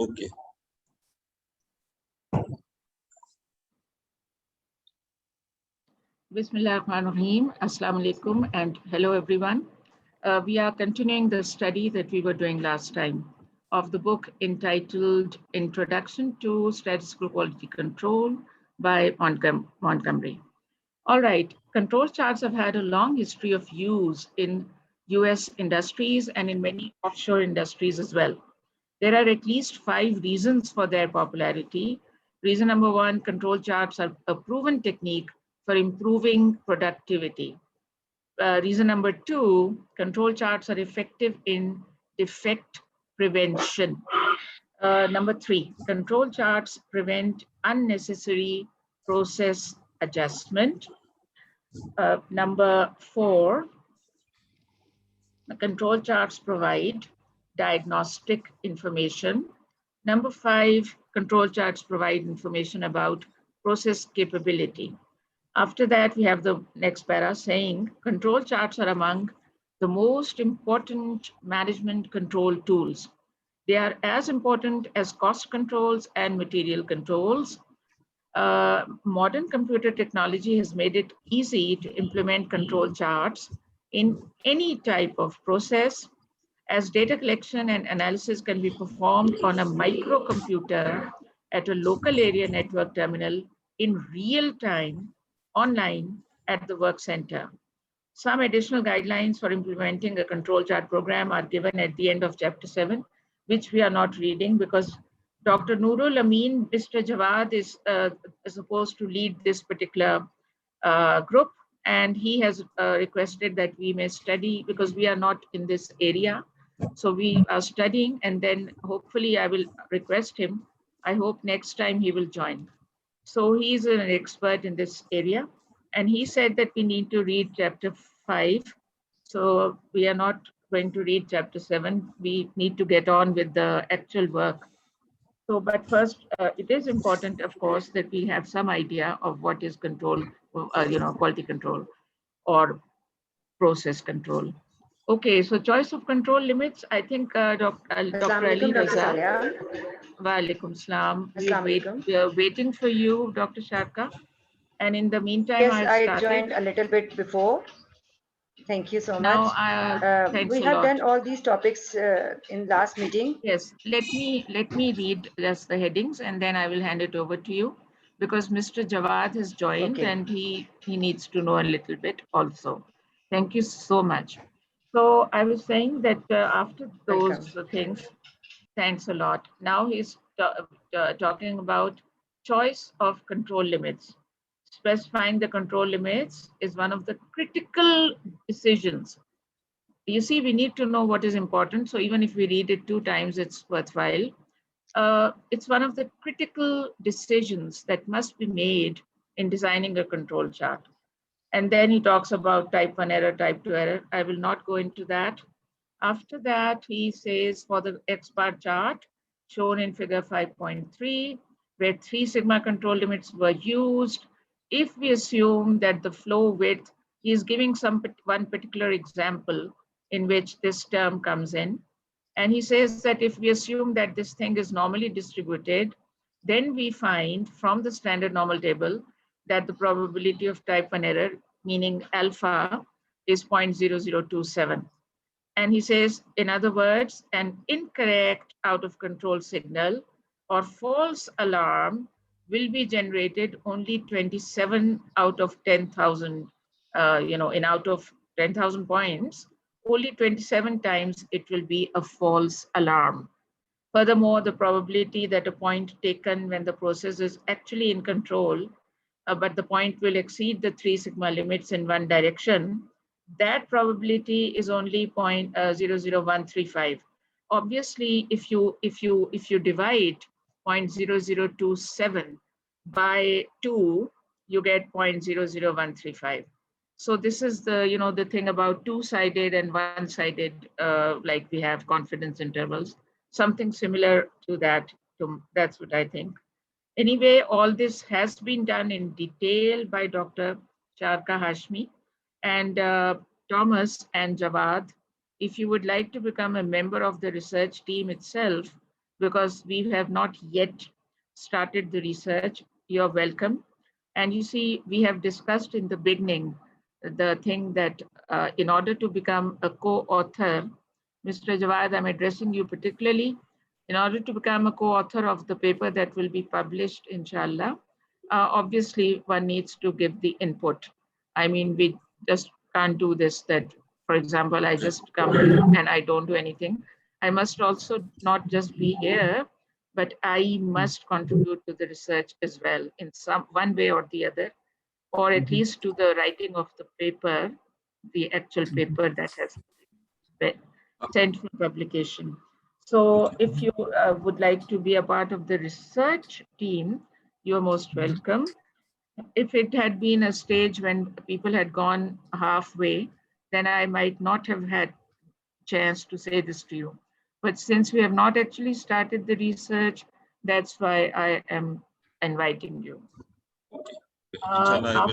Okay. Bismillahirrahmanirrahim. Assalamu alaikum and hello everyone. We are continuing the study that we were doing last time of the book entitled Introduction to Statistical Quality Control by Montgomery. All right, control charts have had a long history of use in US industries and in many offshore industries as well. There are at least 5 reasons for their popularity. Reason number 1, control charts are a proven technique for improving productivity. Reason number 2, control charts are effective in defect prevention. Number 3, control charts prevent unnecessary process adjustment. Number 4, the control charts provide diagnostic information. Number 5, control charts provide information about process capability. After that, we have the next para saying control charts are among the most important management control tools. They are as important as cost controls and material controls. Modern computer technology has made it easy to implement control charts in any type of process, as data collection and analysis can be performed on a microcomputer at a local area network terminal in real time online at the work center. Some additional guidelines for implementing a control chart program are given at the end of chapter 7, which we are not reading because Dr. Nurul Amin, Mr. Jawad is supposed to lead this particular group, and he has requested that we may study because we are not in this area. So we are studying, and then hopefully I will request him. I hope next time he will join. So he's an expert in this area. And he said that we need to read chapter 5. So we are not going to read chapter 7. We need to get on with the actual work. So, but first, it is important, of course, that we have some idea of what is control, quality control or process control. Okay, so choice of control limits, I think Dr. Ali Dr. Raza. Salia. Wa alaikum salam. Assalamualaikum. We are waiting for you, Dr. Sharka. And in the meantime, Yes, I've I started. joined a little bit before. Thank you so Now, much. thanks We a have lot. done all these topics in last meeting. Yes, let me read just the headings and then I will hand it over to you because Mr. Jawad has joined Okay. and he needs to know a little bit also. Thank you so much. So I was saying that after those Welcome. things, thanks a lot. Now he's talking about choice of control limits. Specifying the control limits is one of the critical decisions. You see, we need to know what is important. So even if we read it 2 times, it's worthwhile. It's one of the critical decisions that must be made in designing a control chart. And then he talks about type 1 error, type 2 error. I will not go into that. After that, he says for the X-bar chart shown in figure 5.3, where 3 sigma control limits were used, if we assume that the flow width, he is giving one particular example in which this term comes in. And he says that if we assume that this thing is normally distributed, then we find from the standard normal table that the probability of type 1 error, meaning alpha, is 0.0027. And he says, in other words, an incorrect out of control signal or false alarm will be generated only 27 out of 10,000, in out of 10,000 points, only 27 times it will be a false alarm. Furthermore, the probability that a point taken when the process is actually in control, but the point will exceed the 3 sigma limits in one direction, that probability is only 0.00135. Obviously, if you divide 0.0027 by 2, you get 0.00135. So this is the thing about two-sided and one-sided, like we have confidence intervals, something similar to that. That's what I think. Anyway, all this has been done in detail by Dr. Sharka Hashmi and Thomas and Jawad. If you would like to become a member of the research team itself, because we have not yet started the research, you're welcome. And you see, we have discussed in the beginning the thing that in order to become a co-author, Mr. Jawad, I'm addressing you particularly, in order to become a co-author of the paper that will be published, inshallah, obviously one needs to give the input. I mean, we just can't do this that, for example, I just come and I don't do anything. I must also not just be here, but I must contribute to the research as well in some one way or the other, or at least to the writing of the paper, the actual paper that has been sent for publication. So if you would like to be a part of the research team, you're most welcome. If it had been a stage when people had gone halfway, then I might not have had chance to say this to you. But since we have not actually started the research, that's why I am inviting you. Okay. Inshallah,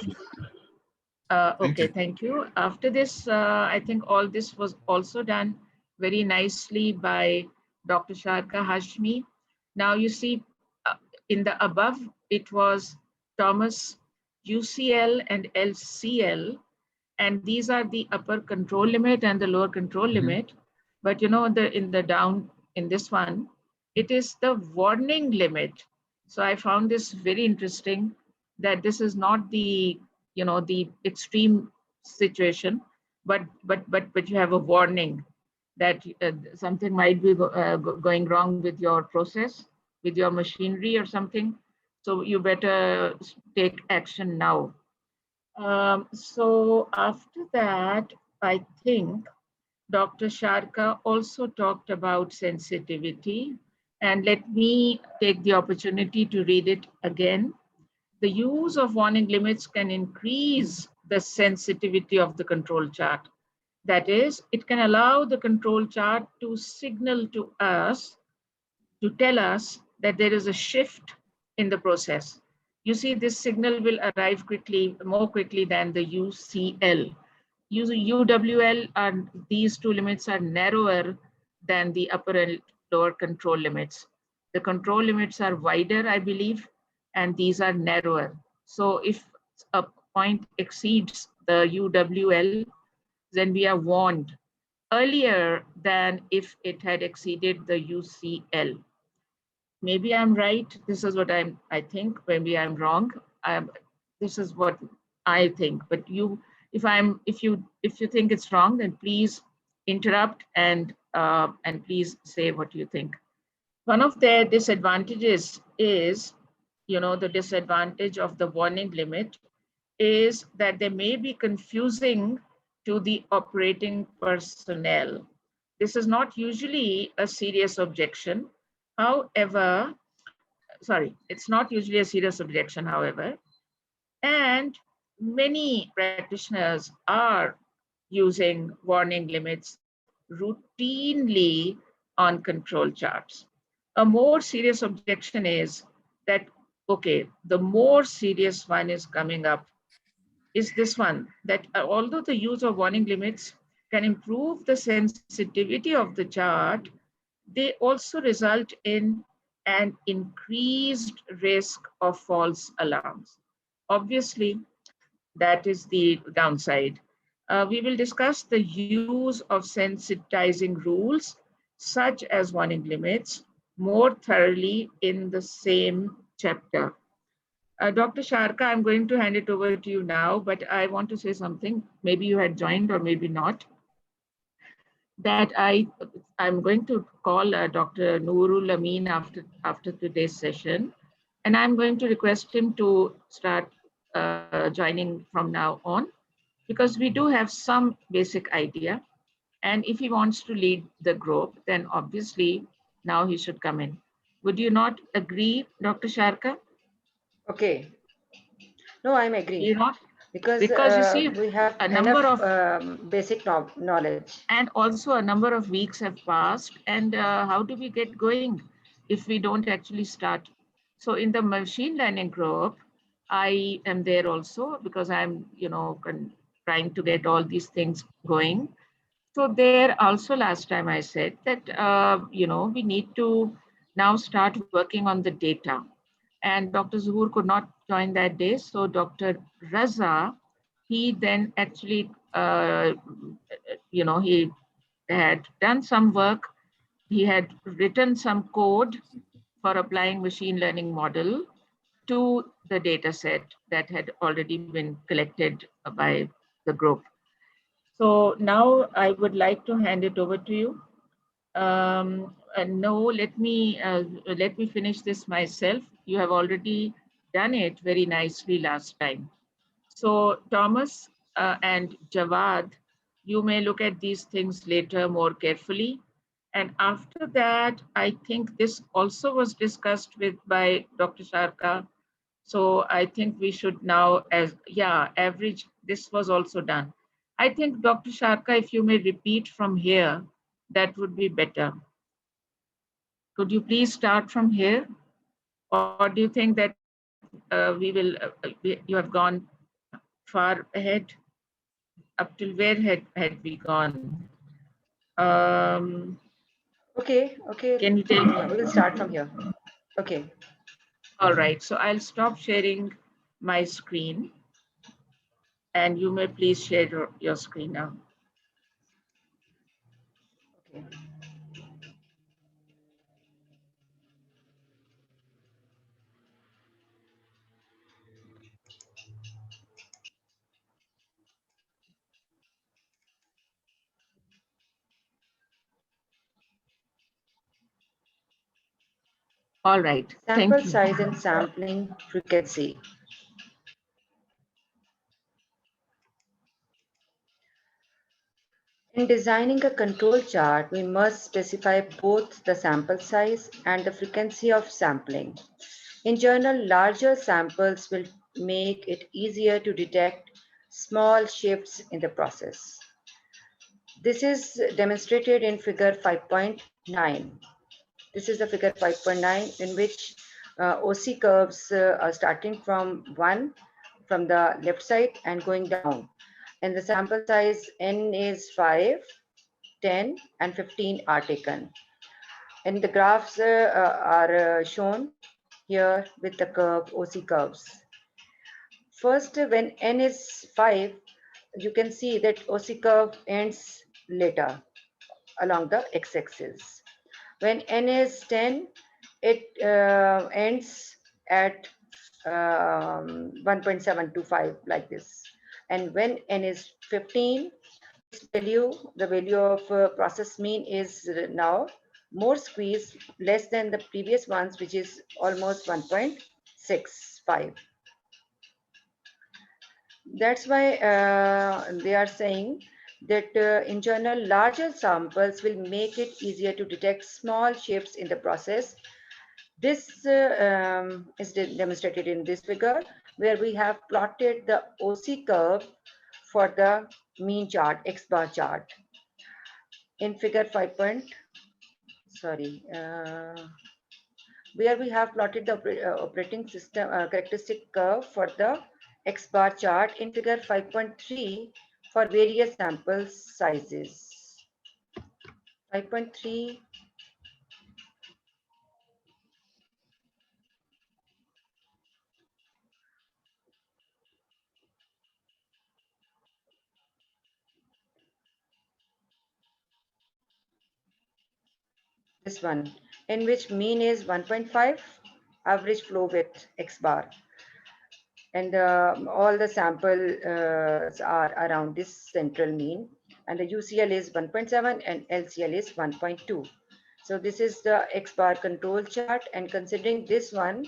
I will. Okay, thank you. After this, I think all this was also done very nicely by Dr. Sharka Hashmi. Now you see, in the above, it was Thomas UCL and LCL, and these are the upper control limit and the lower control limit. But you know, in the down in this one, it is the warning limit. So I found this very interesting that this is not the, you know, the extreme situation, but you have a warning that something might be going wrong with your process, with your machinery or something. So you better take action now. So after that, I think Dr. Sharka also talked about sensitivity. And let me take the opportunity to read it again. The use of warning limits can increase the sensitivity of the control chart. That is, it can allow the control chart to signal to us, to tell us that there is a shift in the process. You see, this signal will arrive quickly, more quickly than the UCL. UWL are, these two limits are narrower than the upper and lower control limits. The control limits are wider, I believe, and these are narrower. So if a point exceeds the UWL, then we are warned earlier than if it had exceeded the UCL. Maybe I'm right. This is what I think. Maybe I'm wrong. This is what I think. But if you think it's wrong, then please interrupt and please say what you think. One of their disadvantages is, you know, the disadvantage of the warning limit is that they may be confusing to the operating personnel. This is not usually a serious objection. However, sorry, it's not usually a serious objection, however, and many practitioners are using warning limits routinely on control charts. A more serious objection is that, okay, the more serious one is coming up is this one, that although the use of warning limits can improve the sensitivity of the chart, they also result in an increased risk of false alarms. Obviously, that is the downside. We will discuss the use of sensitizing rules, such as warning limits, more thoroughly in the same chapter. Dr. Sharka, I'm going to hand it over to you now, but I want to say something. Maybe you had joined or maybe not. That I'm going to call Dr. Noorul Amin after today's session, and I'm going to request him to start joining from now on, because we do have some basic idea. And if he wants to lead the group, then obviously now he should come in. Would you not agree, Dr. Sharka? Okay. No, I'm agreeing. You not? Because you see, we have a number enough of basic knowledge. and also a number of weeks have passed, and how do we get going if we don't actually start? So in the machine learning group, I am there also because I'm, you know, trying to get all these things going. So there also last time I said that, you know, we need to now start working on the data. And Dr. Zuhur could not join that day. So Dr. Raza, he then actually, he had done some work. He had written some code for applying machine learning model to the data set that had already been collected by the group. So now I would like to hand it over to you. No, let me finish this myself. You have already done it very nicely last time. So Thomas and Jawad, you may look at these things later more carefully. And after that, I think this also was discussed by Dr. Sharka. So I think we should now, average, this was also done. I think Dr. Sharka, if you may repeat from here, that would be better. Could you please start from here? Or do you think that you have gone far ahead? Up till where had we gone? Okay. Can you tell me? We'll start from here. Okay. All right, so I'll stop sharing my screen and you may please share your screen now. Okay. All right, Sample thank you. size and sampling frequency. In designing a control chart, we must specify both the sample size and the frequency of sampling. In general, larger samples will make it easier to detect small shifts in the process. This is demonstrated in figure 5.9. This is the figure 5.9 in which OC curves are starting from 1 from the left side and going down. And the sample size N is 5, 10, and 15 are taken. And the graphs are shown here with the curve, OC curves. First, when N is 5, you can see that OC curve ends later along the x-axis. When N is 10, it ends at 1.725 like this. And when N is 15, this value, the value of process mean is now more squeezed, less than the previous ones, which is almost 1.65. That's why they are saying that in general, larger samples will make it easier to detect small shifts in the process. This is demonstrated in this figure, where we have plotted the OC curve for the mean chart, X bar chart. In figure 5. Where we have plotted the operating system characteristic curve for the X bar chart in figure 5.3 for various sample sizes. 5.3. This one, in which mean is 1.5, average flow width X bar. And all the samples are around this central mean. And the UCL is 1.7 and LCL is 1.2. So this is the X bar control chart. And considering this one,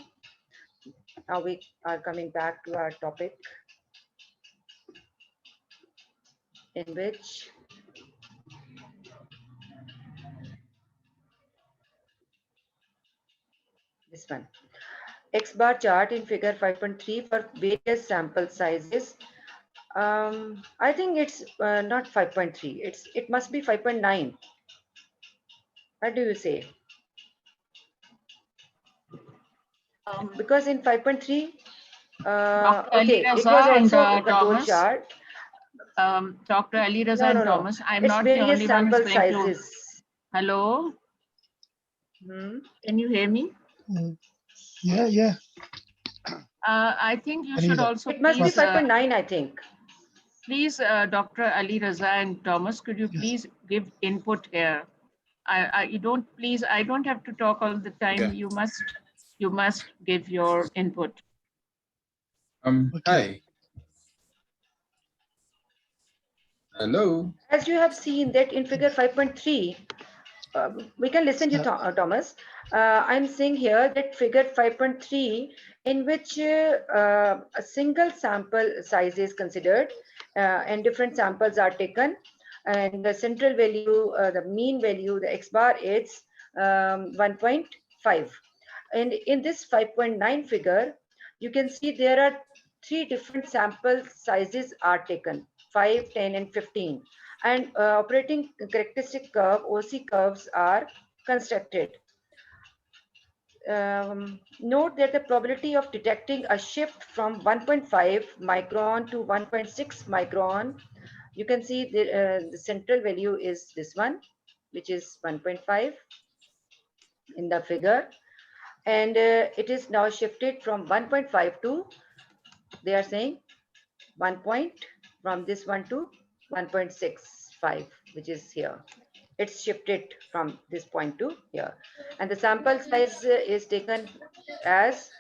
now we are coming back to our topic, in which this one, X bar chart in figure 5.3 for various sample sizes. I think it's not 5.3. It must be 5.9. What do you say? Because in 5.3, okay, it was also a control chart. Dr. Ali Raza and Thomas, I'm it's not the various only one sample who's going sizes. to... Hello? Can you hear me? Yeah. I think you should Anita. also It must be please, 5.9, I think. please, Dr. Ali Raza and Thomas, could you Yes. please give input here? You don't, please, I don't have to talk all the time. Okay. You must give your input. Okay. Hi. Hello. As you have seen that in figure 5.3, we can listen to Thomas. I'm saying here that figure 5.3, in which a single sample size is considered and different samples are taken, and the central value, the mean value, the X bar is 1.5. And in this 5.9 figure, you can see there are 3 different sample sizes are taken, 5, 10, and 15. And operating characteristic curve, OC curves, are constructed. Note that the probability of detecting a shift from 1.5 micron to 1.6 micron, you can see the central value is this one, which is 1.5 in the figure. And it is now shifted from 1.5 to, they are saying, 1 point, from this one to 1.65, which is here. It's shifted from this point to here. And the sample size is taken as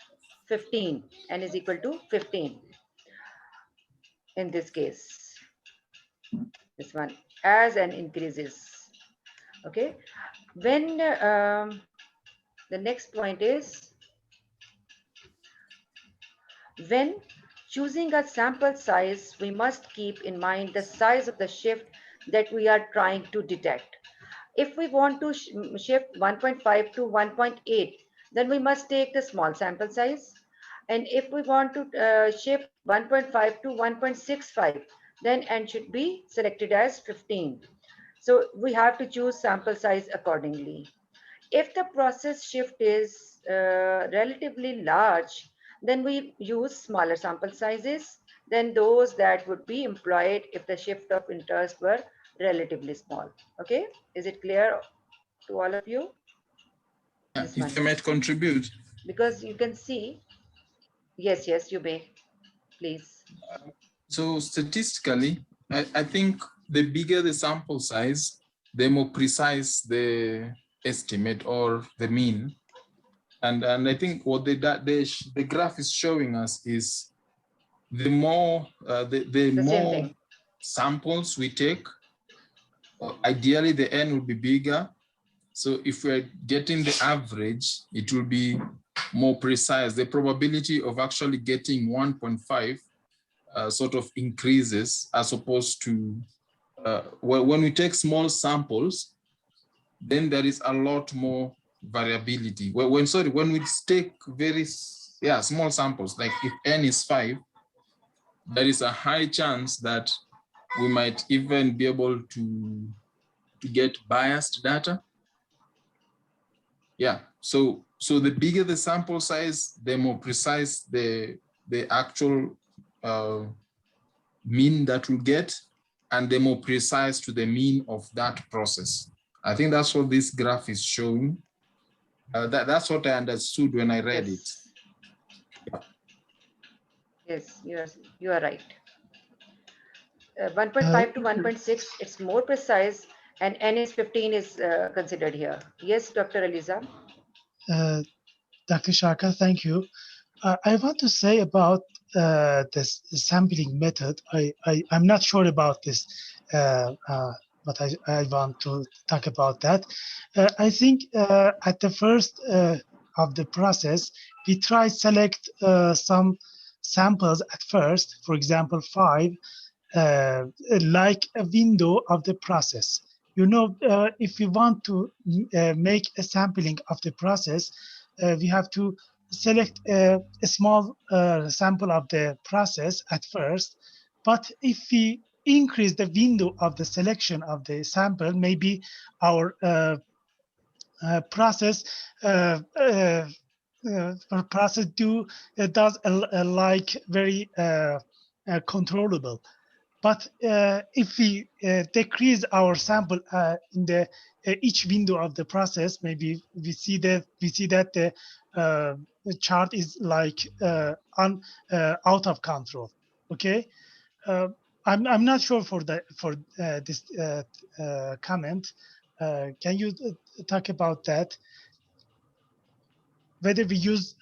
15, n is equal to 15 in this case. This one, as n increases. Okay. When the next point is, when choosing a sample size, we must keep in mind the size of the shift that we are trying to detect. If we want to shift 1.5 to 1.8, then we must take the small sample size. And if we want to shift 1.5 to 1.65, then n should be selected as 15. So we have to choose sample size accordingly. If the process shift is relatively large, then we use smaller sample sizes than those that would be employed if the shift of interest were relatively small. Okay, is it clear to all of you? Yeah, This if one. I might contribute. Because you can see, yes, you may, please. So statistically, I think the bigger the sample size, the more precise the estimate or the mean. And I think what the graph is showing us is the more the more samples we take, ideally the n will be bigger. So if we're getting the average, it will be more precise. The probability of actually getting 1.5 sort of increases, as opposed to when we take small samples, then there is a lot more variability. When we take very small samples, like if n is 5, there is a high chance that we might even be able to get biased data. Yeah, so the bigger the sample size, the more precise the actual mean that we'll get, and the more precise to the mean of that process. I think that's what this graph is showing. That's what I understood when I read it. Yes, you are right. 1.5 to 1.6, it's more precise, and n is 15 is considered here. Yes, Dr. Aliza. Dr. Shaka, thank you. I want to say about this sampling method. I'm not sure about this, but I want to talk about that. I think at the first of the process, we try select some samples at first, for example, 5, like a window of the process. You know, if we want to make a sampling of the process, we have to select a small sample of the process at first. But if we increase the window of the selection of the sample, maybe our process does like very controllable. But if we decrease our sample in the each window of the process, maybe we see that the chart is like out of control. Okay, I'm not sure for this comment. Can you talk about that? Whether we use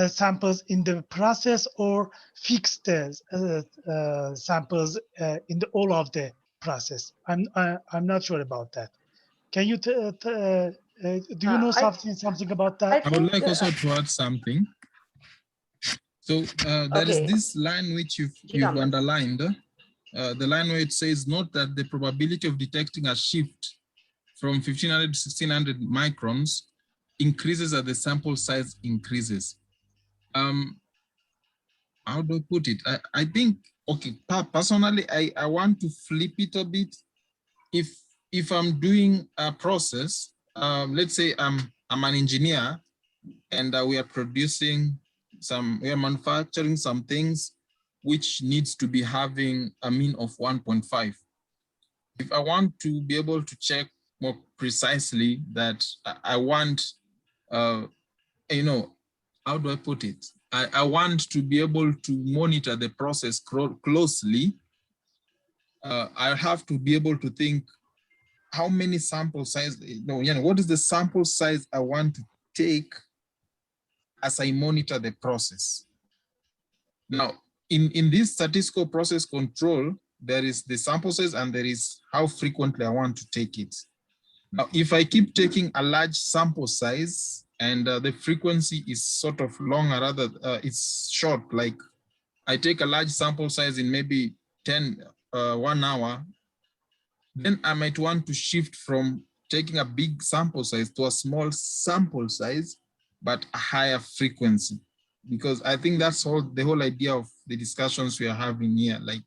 samples in the process or fix the samples in the all of the process. I'm not sure about that. Can you do you know something about that? I would like also to add something. So there is this line which you've underlined, the line where it says, note that the probability of detecting a shift from 1500 to 1600 microns increases as the sample size increases. How do I put it? I think, okay, personally, I want to flip it a bit. If I'm doing a process, let's say I'm an engineer and we are manufacturing some things which needs to be having a mean of 1.5. If I want to be able to check more precisely that I want, you know, how do I put it? I want to be able to monitor the process closely. I have to be able to think how many sample size, what is the sample size I want to take as I monitor the process. Now, in this statistical process control, there is the sample size and there is how frequently I want to take it. Now, if I keep taking a large sample size and the frequency is sort of long, or rather it's short, like I take a large sample size in maybe 1 hour, then I might want to shift from taking a big sample size to a small sample size, but a higher frequency. Because I think that's the whole idea of the discussions we are having here. Like,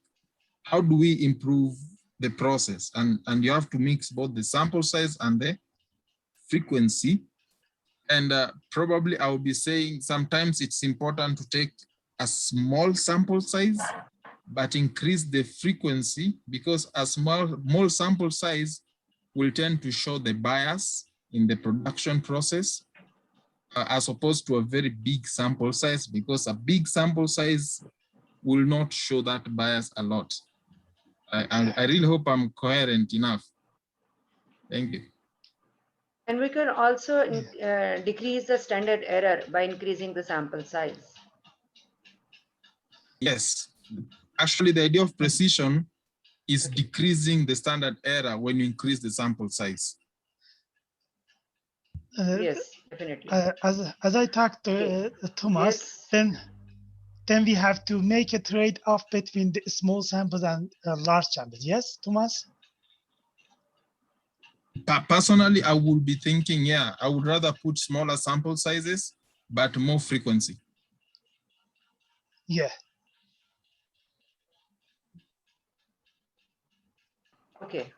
how do we improve the process? And you have to mix both the sample size and the frequency. And probably I would be saying sometimes it's important to take a small sample size, but increase the frequency, because a small sample size will tend to show the bias in the production process, as opposed to a very big sample size, because a big sample size will not show that bias a lot. I really hope I'm coherent enough. Thank you. And we can also decrease the standard error by increasing the sample size. Yes, actually the idea of precision is decreasing the standard error when you increase the sample size. Yes, definitely. As I talked to Thomas, yes. then we have to make a trade-off between the small samples and large samples. Yes, Thomas? Personally, I would be thinking, yeah, I would rather put smaller sample sizes, but more frequency. Yeah. Okay.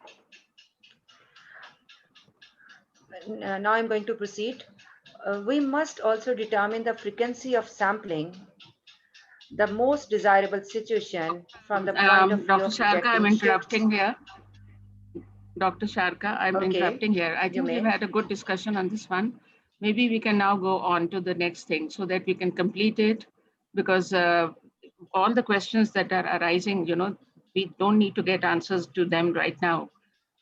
Now I'm going to proceed. We must also determine the frequency of sampling, the most desirable situation from the point of view Dr. of Sharka, I'm interrupting shifts. here. Dr. Sharka, I'm interrupting here. I think we've had a good discussion on this one. Maybe we can now go on to the next thing so that we can complete it, because all the questions that are arising, we don't need to get answers to them right now.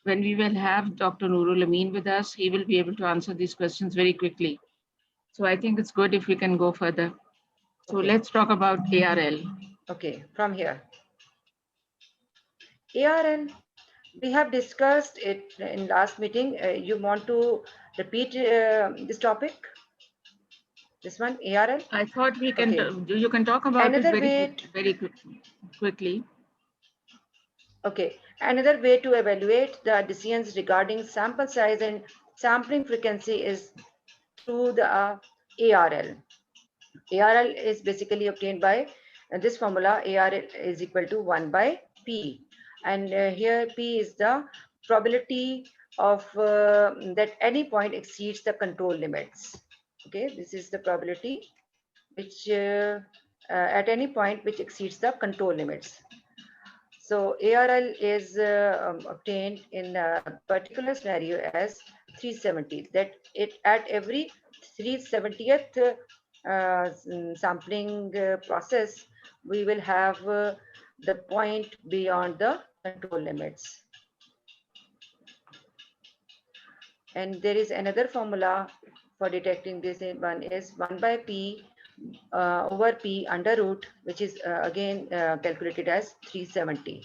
When we will have Dr. Nurul Amin with us, he will be able to answer these questions very quickly. So I think it's good if we can go further. So let's talk about ARL. Okay, from here. ARL, we have discussed it in last meeting. You want to repeat this topic? This one, ARL? I thought we can, you can talk about it very quickly. Okay, another way to evaluate the decisions regarding sample size and sampling frequency is through the ARL. ARL is basically obtained by this formula. ARL is equal to 1 by P. And here P is the probability of that any point exceeds the control limits. Okay, this is the probability which at any point which exceeds the control limits. So ARL is obtained in a particular scenario as 370, that it at every 370th sampling process, we will have the point beyond the control limits. And there is another formula for detecting this one is 1 by P over P under root, which is again calculated as 370.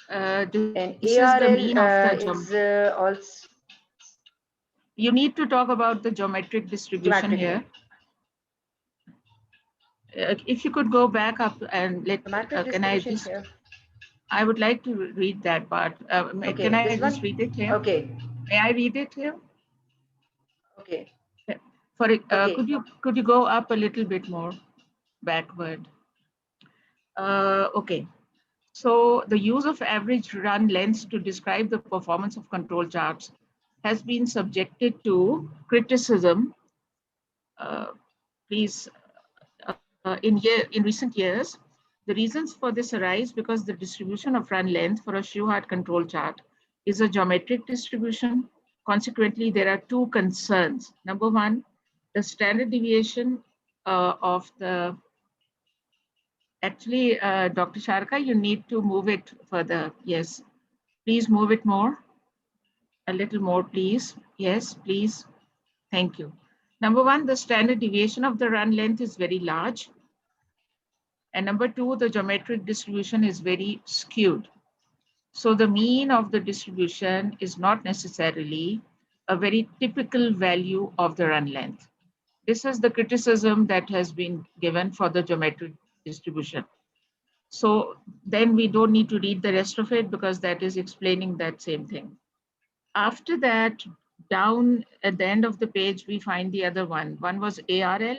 And This is the ARL mean of the is also you need to talk about the geometric distribution geometric here. If you could go back up and let, geometric can I distribution just, here. I would like to read that part. Okay, Can I this just one. read it here? Okay, May I read it here? okay, For it, okay. could you go up a little bit more backward? Okay. So the use of average run lengths to describe the performance of control charts has been subjected to criticism. Please, in recent years, the reasons for this arise because the distribution of run length for a Shewhart control chart is a geometric distribution. Consequently, there are two concerns. Number one, the standard deviation of the, actually, Dr. Sharka, you need to move it further. Yes, please move it more, a little more, please. Yes, please. Thank you. Number one, the standard deviation of the run length is very large. And number two, the geometric distribution is very skewed. So the mean of the distribution is not necessarily a very typical value of the run length. This is the criticism that has been given for the geometric distribution. So then we don't need to read the rest of it because that is explaining that same thing. After that, down at the end of the page, we find the other one. One was ARL,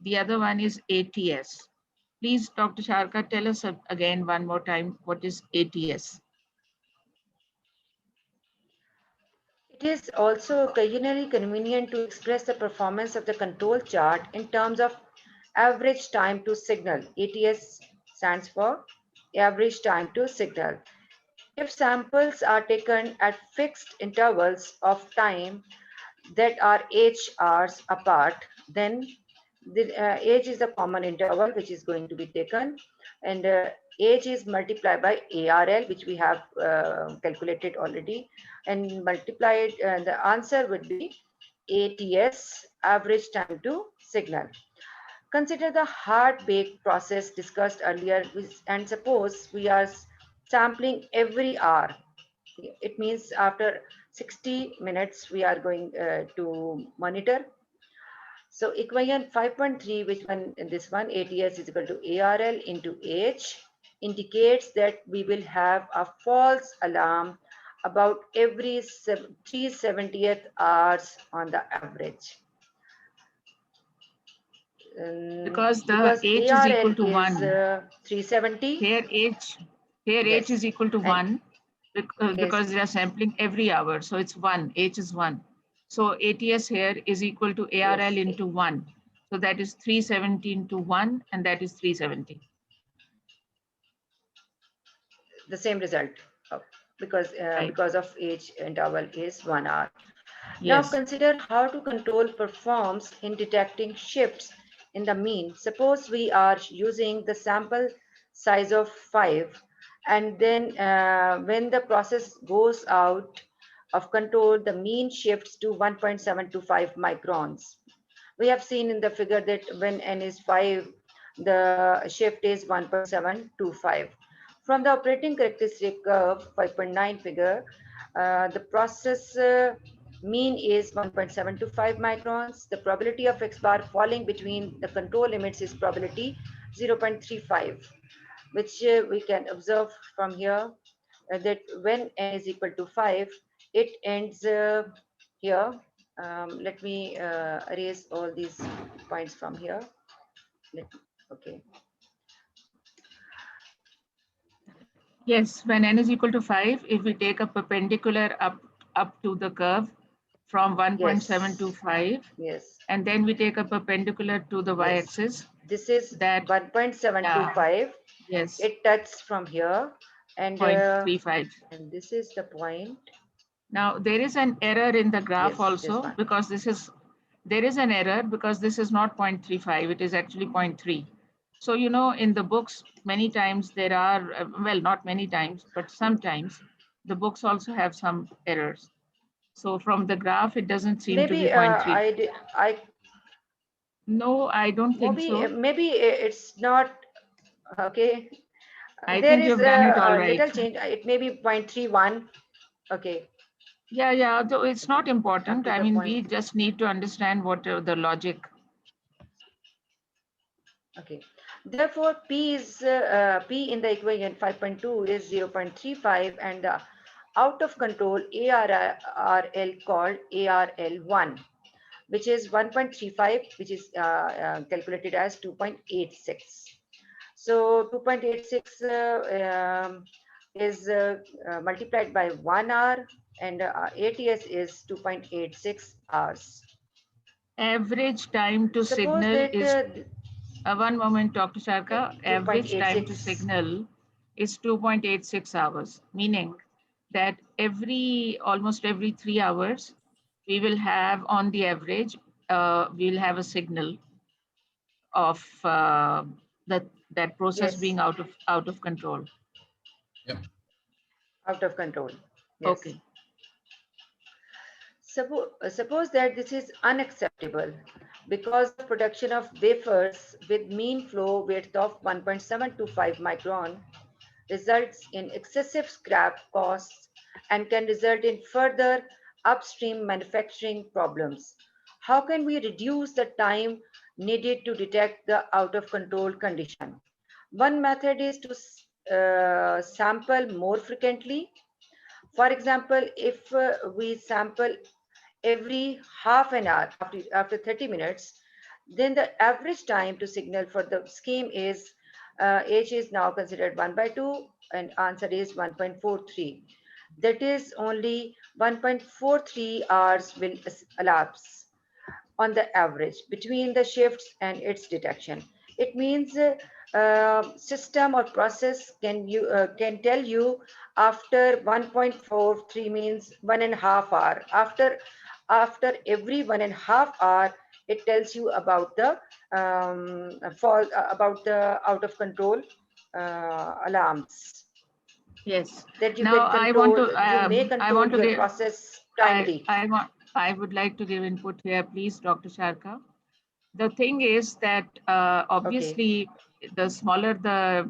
the other one is ATS. Please, Dr. Sharka, tell us again one more time, what is ATS? It is also occasionally convenient to express the performance of the control chart in terms of average time to signal. ATS stands for average time to signal. If samples are taken at fixed intervals of time that are h hours apart, then the h is the common interval which is going to be taken, and h is multiplied by ARL, which we have calculated already, and multiplied, the answer would be ATS, average time to signal. Consider the hard bake process discussed earlier, and suppose we are sampling every hour. It means after 60 minutes we are going to monitor. So equation 5.3, which one, this one, ATS is equal to ARL into H, indicates that we will have a false alarm about every 370th hours on the average. Because the H is equal to 1. 370. Here H Yes. is equal to 1 because Yes. they are sampling every hour. So it's 1, H is 1. So ATS here is equal to ARL Yes. into 1. So that is 370 into 1, and that is 370. The same result, because Right. because of H interval is 1 hour. Yes. Now consider how to control performs in detecting shifts in the mean. Suppose we are using the sample size of 5, and then when the process goes out of control, the mean shifts to 1.725 microns. We have seen in the figure that when n is 5, the shift is 1.725. From the operating characteristic curve 5.9 figure, the process mean is 1.725 microns. The probability of X bar falling between the control limits is probability 0.35, which we can observe from here that when n is equal to 5, it ends here. Let me erase all these points from here. Okay. Yes, when n is equal to 5, if we take a perpendicular up to the curve, from 1.725, Yes. and then we take a perpendicular to the Yes. y-axis. This is That 1.725. yes, It touches from here, and 0.35. and this is the point. Now there is an error in the graph Yes, this also, one. because there is an error because this is not 0.35, it is actually 0.3. So, you know, in the books, many times there are, well, not many times, but sometimes the books also have some errors. So from the graph, it doesn't seem to be Maybe 0.3. No, I don't think so. maybe it's not okay. I There think is you've done it all a right. little change. It may be 0.31. Okay. Yeah, though it's not important. to I the mean, point. we just need to understand what the logic. Okay. Therefore, P in the equation 5.2 is 0.35, and the out of control ARRL called ARL1, which is 1.35, which is calculated as 2.86. So 2.86 is multiplied by 1 hour, and ATS is 2.86 hours. Average time to Suppose signal that is, one moment, Dr. Sharka, okay, average time to 2.86. signal is 2.86 hours, meaning that almost every 3 hours, we will have on the average, we'll have a signal of that process Yes. being out of control. Yep. Out of control. Yes. Okay. Suppose that this is unacceptable because the production of wafers with mean flow width of 1.725 micron results in excessive scrap costs and can result in further upstream manufacturing problems. How can we reduce the time needed to detect the out of control condition? One method is to sample more frequently. For example, if we sample every half an hour after 30 minutes, then the average time to signal for the scheme is H is now considered 1/2, and answer is 1.43. That is only 1.43 hours will elapse on the average between the shifts and its detection. It means system or process can tell you after 1.43 means 1.5 hour. After every 1.5 hour, it tells you about the about the out of control alarms. Yes. That you Now can I control. want to. You may control your give. process timely. I would like to give input here, please, Dr. Sharka. The thing is that obviously the smaller the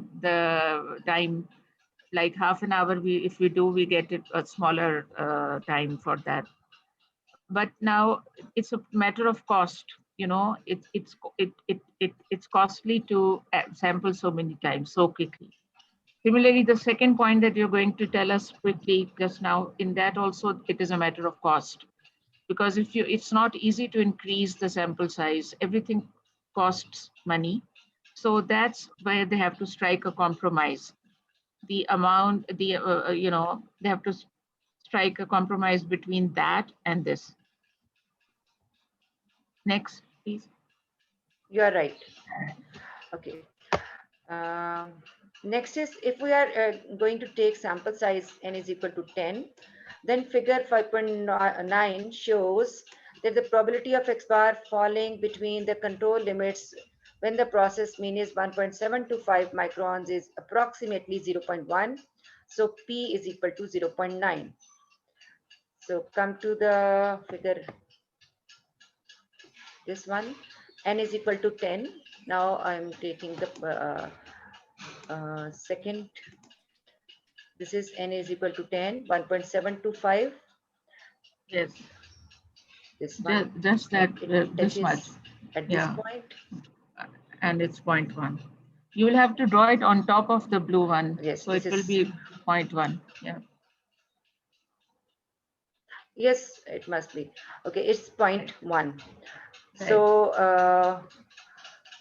time, like half an hour, if we do, we get it a smaller time for that. But now it's a matter of cost. You know, it's costly to sample so many times so quickly. Similarly, the second point that you're going to tell us quickly just now, in that also it is a matter of cost, because it's not easy to increase the sample size. Everything costs money, so that's where they have to strike a compromise. The amount, they have to strike a compromise between that and this. Next, please. You are right. Okay. Next is, if we are going to take sample size n is equal to 10, then figure 5.9 shows that the probability of X bar falling between the control limits when the process mean is 1.725 microns is approximately 0.1. So P is equal to 0.9. So come to the figure, this one, n is equal to 10. Now I'm taking the second. This is n is equal to 10, 1.725. Yes. This one. Just that, this much. At this point. And it's 0.1. You will have to draw it on top of the blue one. Yes. So it will be 0.1. Yeah. Yes, it must be. Okay, it's 0.1. Right. So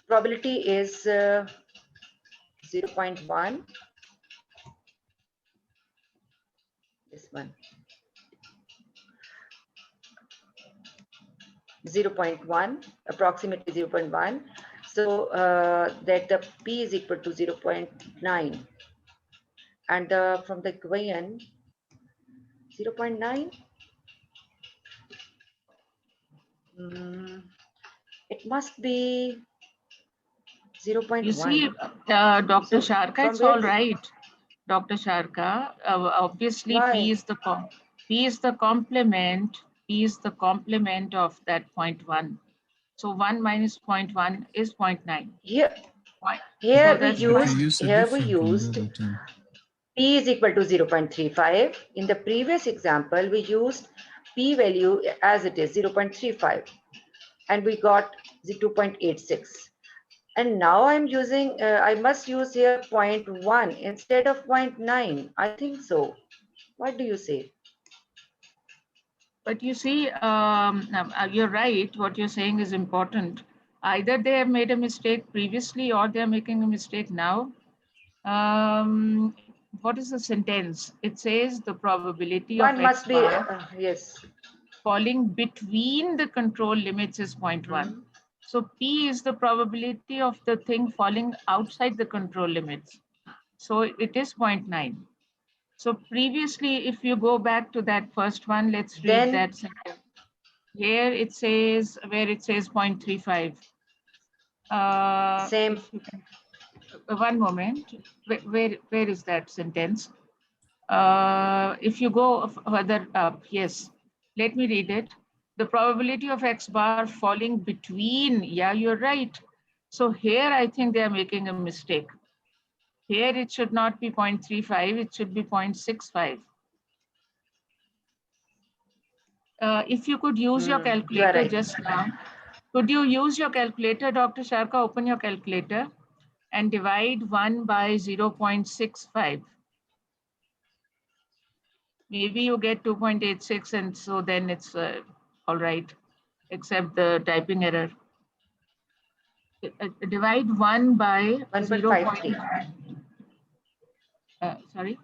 probability is 0.1. This one. 0.1, approximately 0.1. So that the P is equal to 0.9. And from the equation, 0.9, it must be 0.1. You see, Dr. So Sharka, from it's where all right. Dr. Sharka, obviously Why? P is the complement. P is the complement of that 0.1. So 1 minus 0.1 is 0.9. Here, Point. here So we that's But we fine. used, use a here we different one the used other time. P is equal to 0.35. In the previous example, we used P value as it is 0.35 and we got the 2.86. And now I'm using, I must use here 0.1 instead of 0.9. I think so. What do you say? But you see, you're right. What you're saying is important. Either they have made a mistake previously or they're making a mistake now. What is the sentence? It says the probability of One X must be, bar yes. falling between the control limits is 0.1. So P is the probability of the thing falling outside the control limits. So it is 0.9. So previously, if you go back to that first one, let's read Then that sentence. Here it says, where it says 0.35. same. If you can, one moment, where is that sentence? If you go further up, yes, let me read it. The probability of X bar falling between, yeah, you're right. So here I think they are making a mistake. Here it should not be 0.35, it should be 0.65. If you could use your You are calculator right. just now, could you use your calculator, Dr. Sharka, open your calculator and divide 1 by 0.65. Maybe you get 2.86 and so then it's all right, except the typing error. Divide 1 by 1.53. sorry.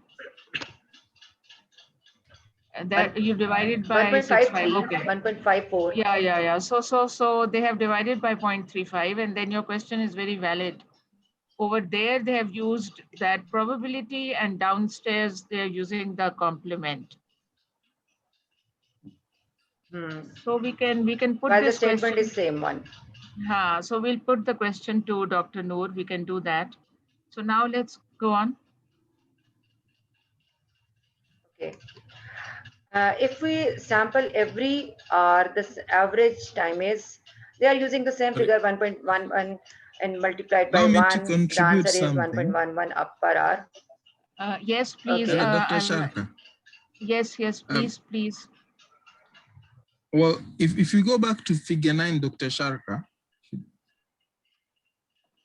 That you divided by 1.53, 65, okay. 1.54. Yeah. So they have divided by 0.35 and then your question is very valid. Over there, they have used that probability and downstairs they're using the complement. So we can put While the this statement question. is same one. So we'll put the question to Dr. Noor. We can do that. So now let's go on. Okay. If we sample every hour, the average time is, they are using the same figure 1.11 and multiplied by Allow me to 1. The contribute answer is something. 1.11 up per hour. Yes, please. Okay. Dr. Sharka. Yes, please. Well, if you go back to figure 9, Dr. Sharka,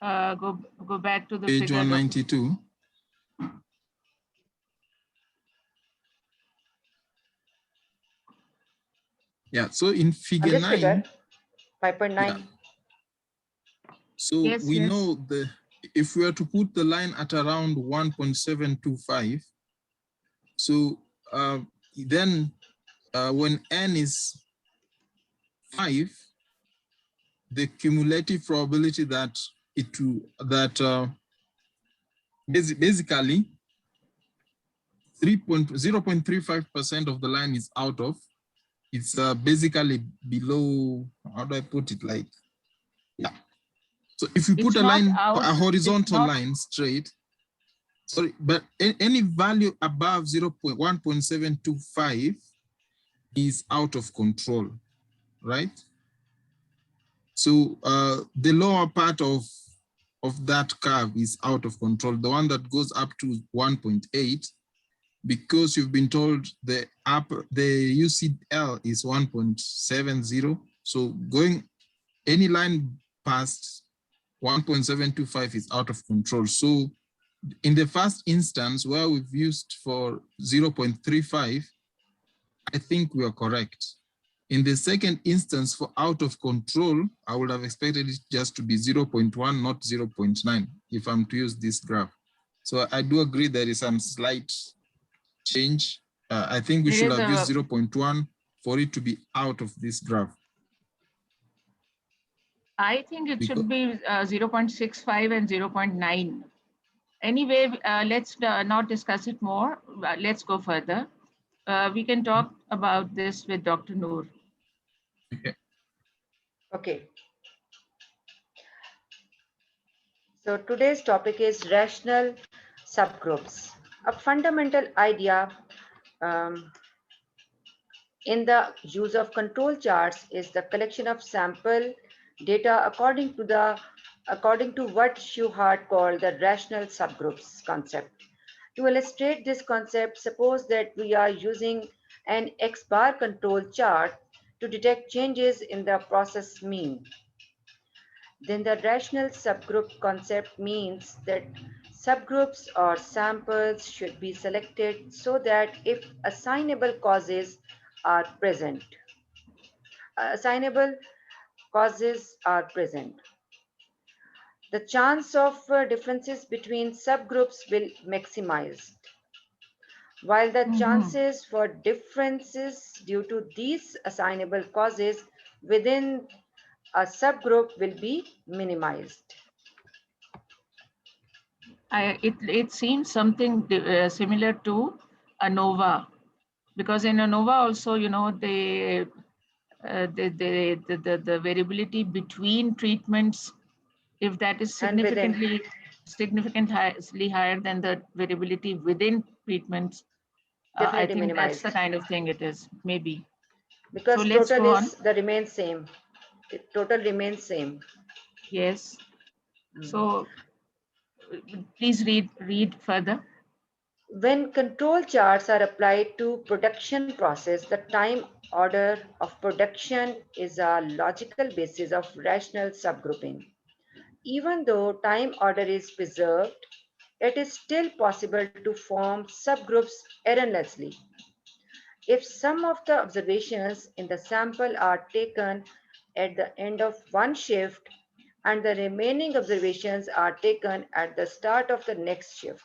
Go back to the page figure. 192. Yeah, so in figure this 9, figure, 5.9. yeah. So Yes, we yes. know if we are to put the line at around 1.725, so then when n is 5, the cumulative probability that basically 0.35% of the line is out of. It's basically below, how do I put it, like, yeah. So if you put It's a not line, out, a horizontal not, line straight, sorry, but any value above 1.725 is out of control, right? So the lower part of that curve is out of control. The one that goes up to 1.8, because you've been told the UCL is 1.70. So going any line past 1.725 is out of control. So in the first instance where we've used for 0.35, I think we are correct. In the second instance for out of control, I would have expected it just to be 0.1, not 0.9, if I'm to use this graph. So I do agree there is some slight change. I think we should have used 0.1 for it to be out of this graph. I think it Because, should be 0.65 and 0.9. Anyway, let's not discuss it more. Let's go further. We can talk about this with Dr. Noor. okay. Okay. So today's topic is rational subgroups. A fundamental idea um, in the use of control charts is the collection of sample data according to what Schuhart called the rational subgroups concept. To illustrate this concept, suppose that we are using an X bar control chart to detect changes in the process mean. Then the rational subgroup concept means that subgroups or samples should be selected so that if assignable causes are present, assignable causes are present, the chance of differences between subgroups will maximize, while the Mhm. chances for differences due to these assignable causes within a subgroup will be minimized. It seems something similar to ANOVA, because in ANOVA also, you know, the variability between treatments, if that is And within, significantly higher than the variability within treatments, I definitely think that's the minimized, kind of thing it is, maybe. So because let's total go on. is the remains same. Total remains same. Yes. Mm. So please read further. When control charts are applied to production process, the time order of production is a logical basis of rational subgrouping. Even though time order is preserved, it is still possible to form subgroups erroneously. If some of the observations in the sample are taken at the end of one shift and the remaining observations are taken at the start of the next shift,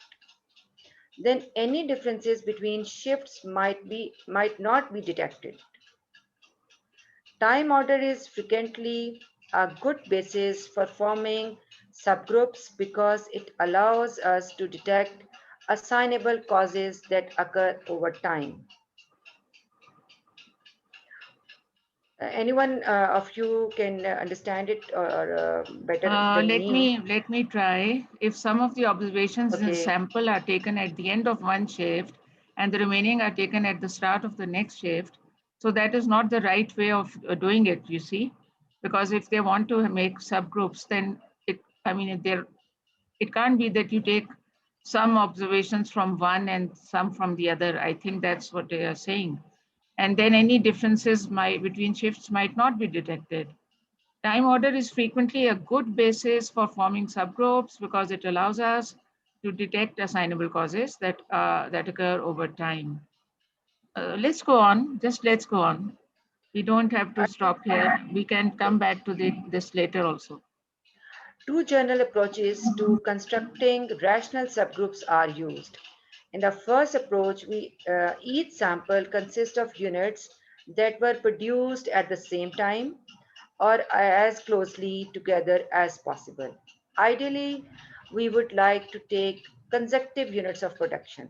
then any differences between shifts might not be detected. Time order is frequently a good basis for forming subgroups because it allows us to detect assignable causes that occur over time. Anyone of you can understand it or better than me? Let me try. If some of the observations in Okay, sample are taken at the end of one shift and the remaining are taken at the start of the next shift, so that is not the right way of doing it, you see, because if they want to make subgroups, then I mean, it can't be that you take some observations from one and some from the other. I think that's what they are saying. And then any differences between shifts might not be detected. Time order is frequently a good basis for forming subgroups because it allows us to detect assignable causes that occur over time. Let's go on. Just let's go on. We don't have to stop here. We can come back to this later also. two general approaches to constructing rational subgroups are used. In the first approach, each sample consists of units that were produced at the same time or as closely together as possible. Ideally, we would like to take consecutive units of production.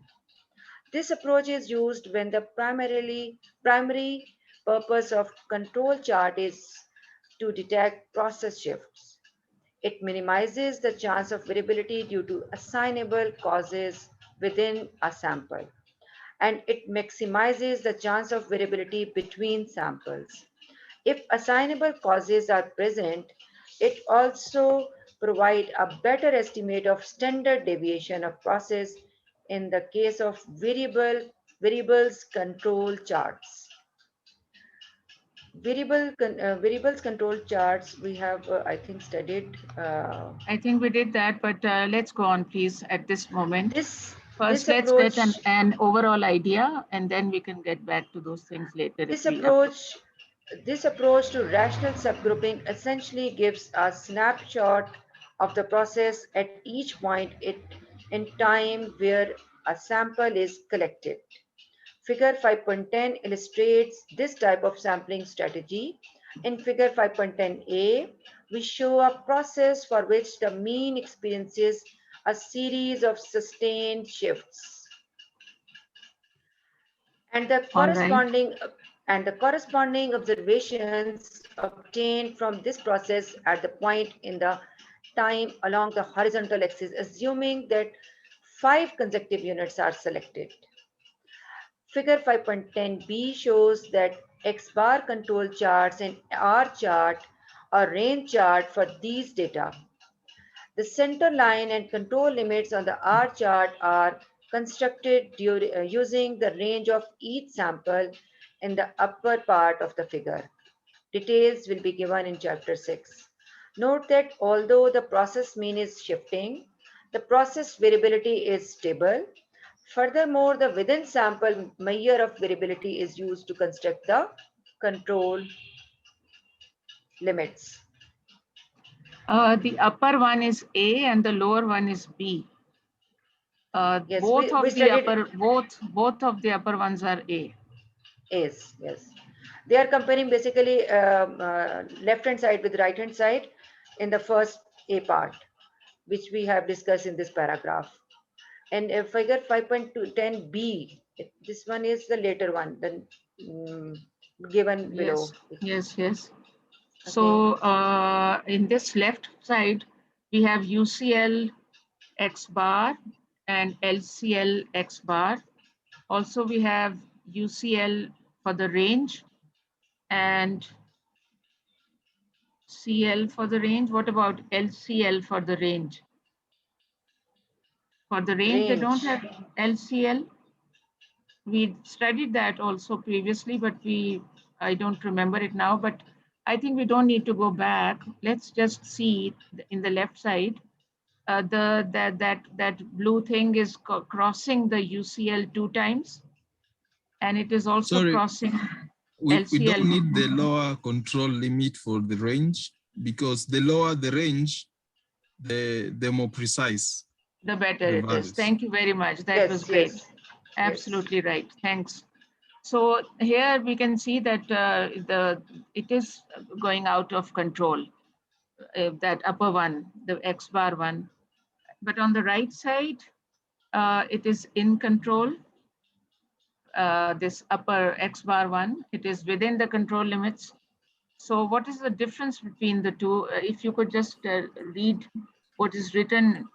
This approach is used when the primary purpose of control chart is to detect process shifts. It minimizes the chance of variability due to assignable causes within a sample, and it maximizes the chance of variability between samples. If assignable causes are present, it also provides a better estimate of standard deviation of process in the case of variables control charts. Variables control charts we have, I think, studied. I think we did that, but let's go on, please, at this moment. This First, let's get approach an overall idea, and then we can get back to those things later if this we have to. approach this approach to rational subgrouping essentially gives a snapshot of the process at each point in time where a sample is collected. Figure 5.10 illustrates this type of sampling strategy. In figure 5.10a, we show a process for which the mean experiences a series of sustained shifts. And the All right. corresponding observations obtained from this process at the point in the time along the horizontal axis, assuming that 5 consecutive units are selected. Figure 5.10b shows that X bar control charts in R chart or range chart for these data. The center line and control limits on the R chart are constructed using the range of each sample in the upper part of the figure. Details will be given in chapter 6. Note that although the process mean is shifting, the process variability is stable. Furthermore, the within sample measure of variability is used to construct the control limits. The upper one is A and the lower one is B. Yes, both we of the studied both of the upper ones are A. Is, yes. They are comparing basically left hand side with right hand side in the first A part, which we have discussed in this paragraph. And figure 5.10b, this one is the later one, the given below. Yes. Okay. So in this left side, we have UCL X bar and LCL X bar. Also, we have UCL for the range and CL for the range. What about LCL for the range? For the range, they don't have LCL. We studied that also previously, but I don't remember it now, but I think we don't need to go back. Let's just see in the left side, that blue thing is crossing the UCL 2 times, and it is also crossing LCL. We don't need the lower control limit for the range, because the lower the range, the more precise. The better it is. Thank you very much. That was great. Yes. Absolutely right. Thanks. So here we can see that it is going out of control, that upper one, the X bar one. But on the right side, it is in control. This upper X bar one, it is within the control limits. So what is the difference between the two? If you could just read what is written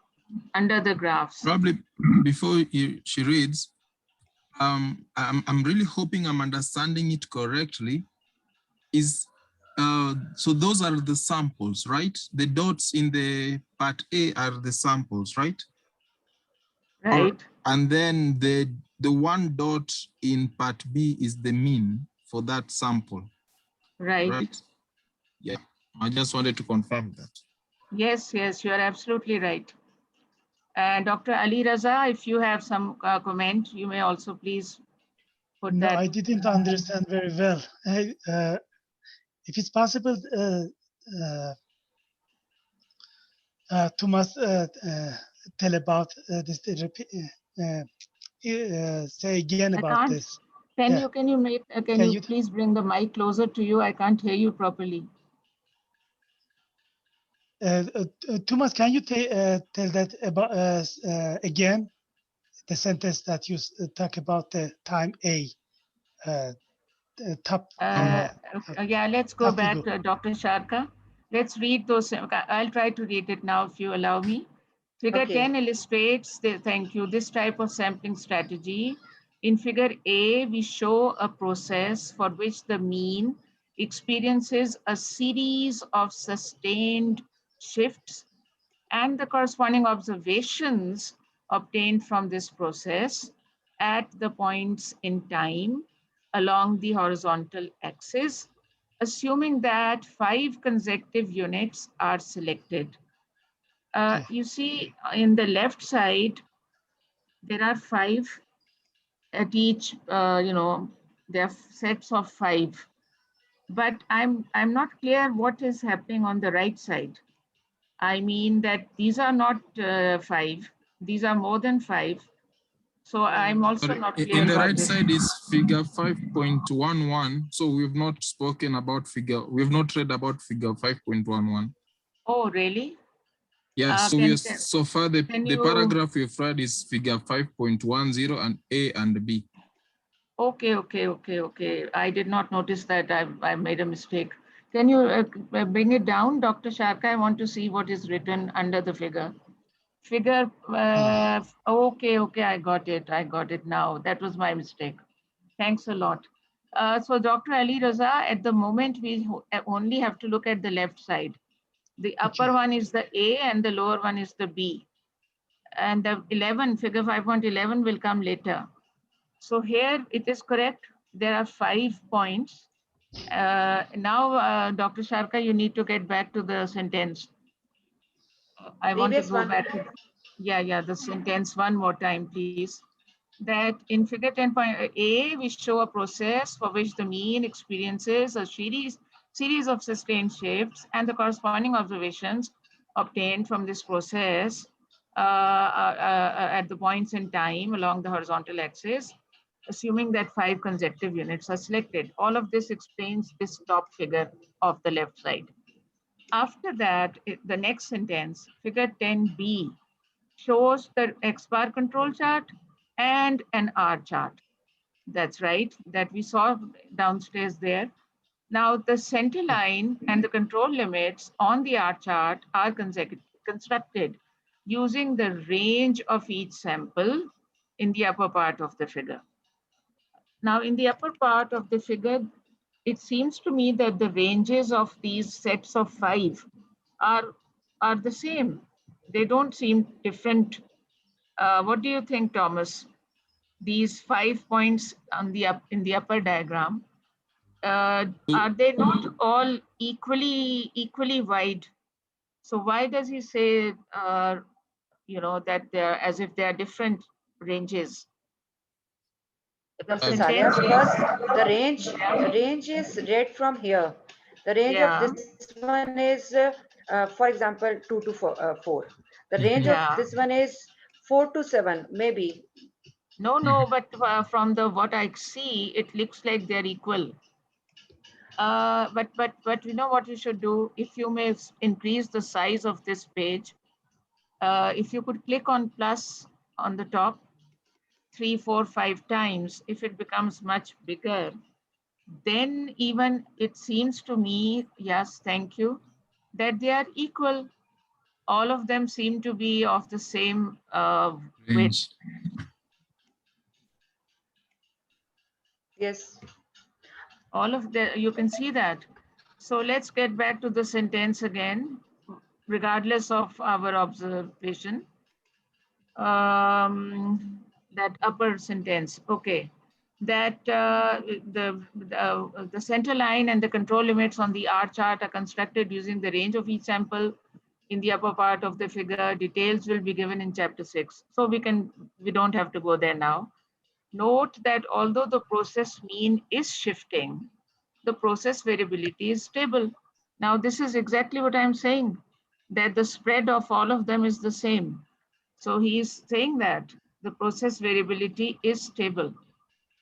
under the graphs. Probably before she reads, I'm really hoping I'm understanding it correctly. So those are the samples, right? The dots in the part A are the samples, right? Right. And then the one dot in part B is the mean for that sample. Right. Yeah, I just wanted to confirm that. Yes, you are absolutely right. And Dr. Ali Raza, if you have some comment, you may also please put that. No, I didn't understand very well. If it's possible, Thomas, tell about this. Say again about this. Can you please bring the mic closer to you? I can't hear you properly. Thomas, can you tell that about again, the sentence that you talk about the time A? Top. Yeah, let's go back to Dr. Sharka. Let's read those. I'll try to read it now if you allow me. Figure 10 illustrates, thank you, this type of sampling strategy. In figure A, we show a process for which the mean experiences a series of sustained shifts, and the corresponding observations obtained from this process at the points in time along the horizontal axis, assuming that 5 consecutive units are selected. You see in the left side, there are 5 at each, there are sets of 5. But I'm not clear what is happening on the right side. I mean that these are not 5, these are more than 5. So I'm also Sorry, not in clear the about right this. side is figure 5.11. So we've not spoken about we've not read about figure 5.11. Oh, really? Yeah, so so far the you, paragraph we've read is figure 5.10 and A and B. Okay. I did not notice that. I made a mistake. Can you bring it down, Dr. Sharka? I want to see what is written under the figure. Figure, okay, I got it now. That was my mistake. Thanks a lot. So Dr. Ali Raza, at the moment, we only have to look at the left side. The upper one is the A and the lower one is the B. And the 11, figure 5.11 will come later. So here it is correct. There are 5 points. Now, Dr. Sharka, you need to get back to the sentence. I want to go back to, the sentence one more time, please. That in figure 10.A, we show a process for which the mean experiences a series of sustained shifts, and the corresponding observations obtained from this process at the points in time along the horizontal axis, assuming that 5 consecutive units are selected. All of this explains this top figure of the left side. After that, the next sentence, figure 10B, shows the X bar control chart and an R chart. That's right, that we saw downstairs there. Now the center line and the control limits on the R chart are constructed using the range of each sample in the upper part of the figure. Now in the upper part of the figure, it seems to me that the ranges of these sets of 5 are the same. They don't seem different. What do you think, Thomas? These 5 points on the in the upper diagram, are they not all equally wide? So why does he say, that they're as if they are different ranges? Dr. Salia, because the range is read from here. The range of this one is, for example, 2 to 4. The range of this one is 4 to 7, maybe. No, but from the what I see, it looks like they're equal. But you know what you should do? If you may increase the size of this page, if you could click on plus on the top 3, 4, 5 times, if it becomes much bigger, then even it seems to me, yes, thank you, that they are equal. All of them seem to be of the same width. Yes. All of the, you can see that. So let's get back to the sentence again, regardless of our observation. That upper sentence, okay. That the center line and the control limits on the R chart are constructed using the range of each sample in the upper part of the figure. Details will be given in chapter 6. So we don't have to go there now. Note that although the process mean is shifting, the process variability is stable. Now, this is exactly what I'm saying, that the spread of all of them is the same. So he is saying that the process variability is stable.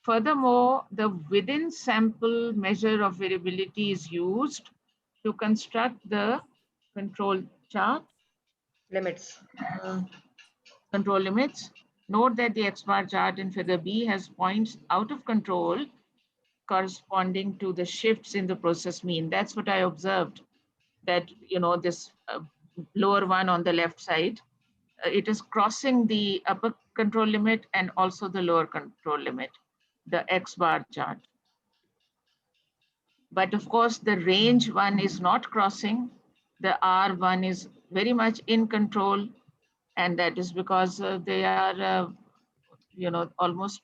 Furthermore, the within sample measure of variability is used to construct the control chart. Limits. Control limits. Note that the X-bar chart in figure B has points out of control corresponding to the shifts in the process mean. That's what I observed, that, this lower one on the left side, it is crossing the upper control limit and also the lower control limit, the X-bar chart. But of course, the range one is not crossing. The R1 is very much in control. And that is because they are, almost,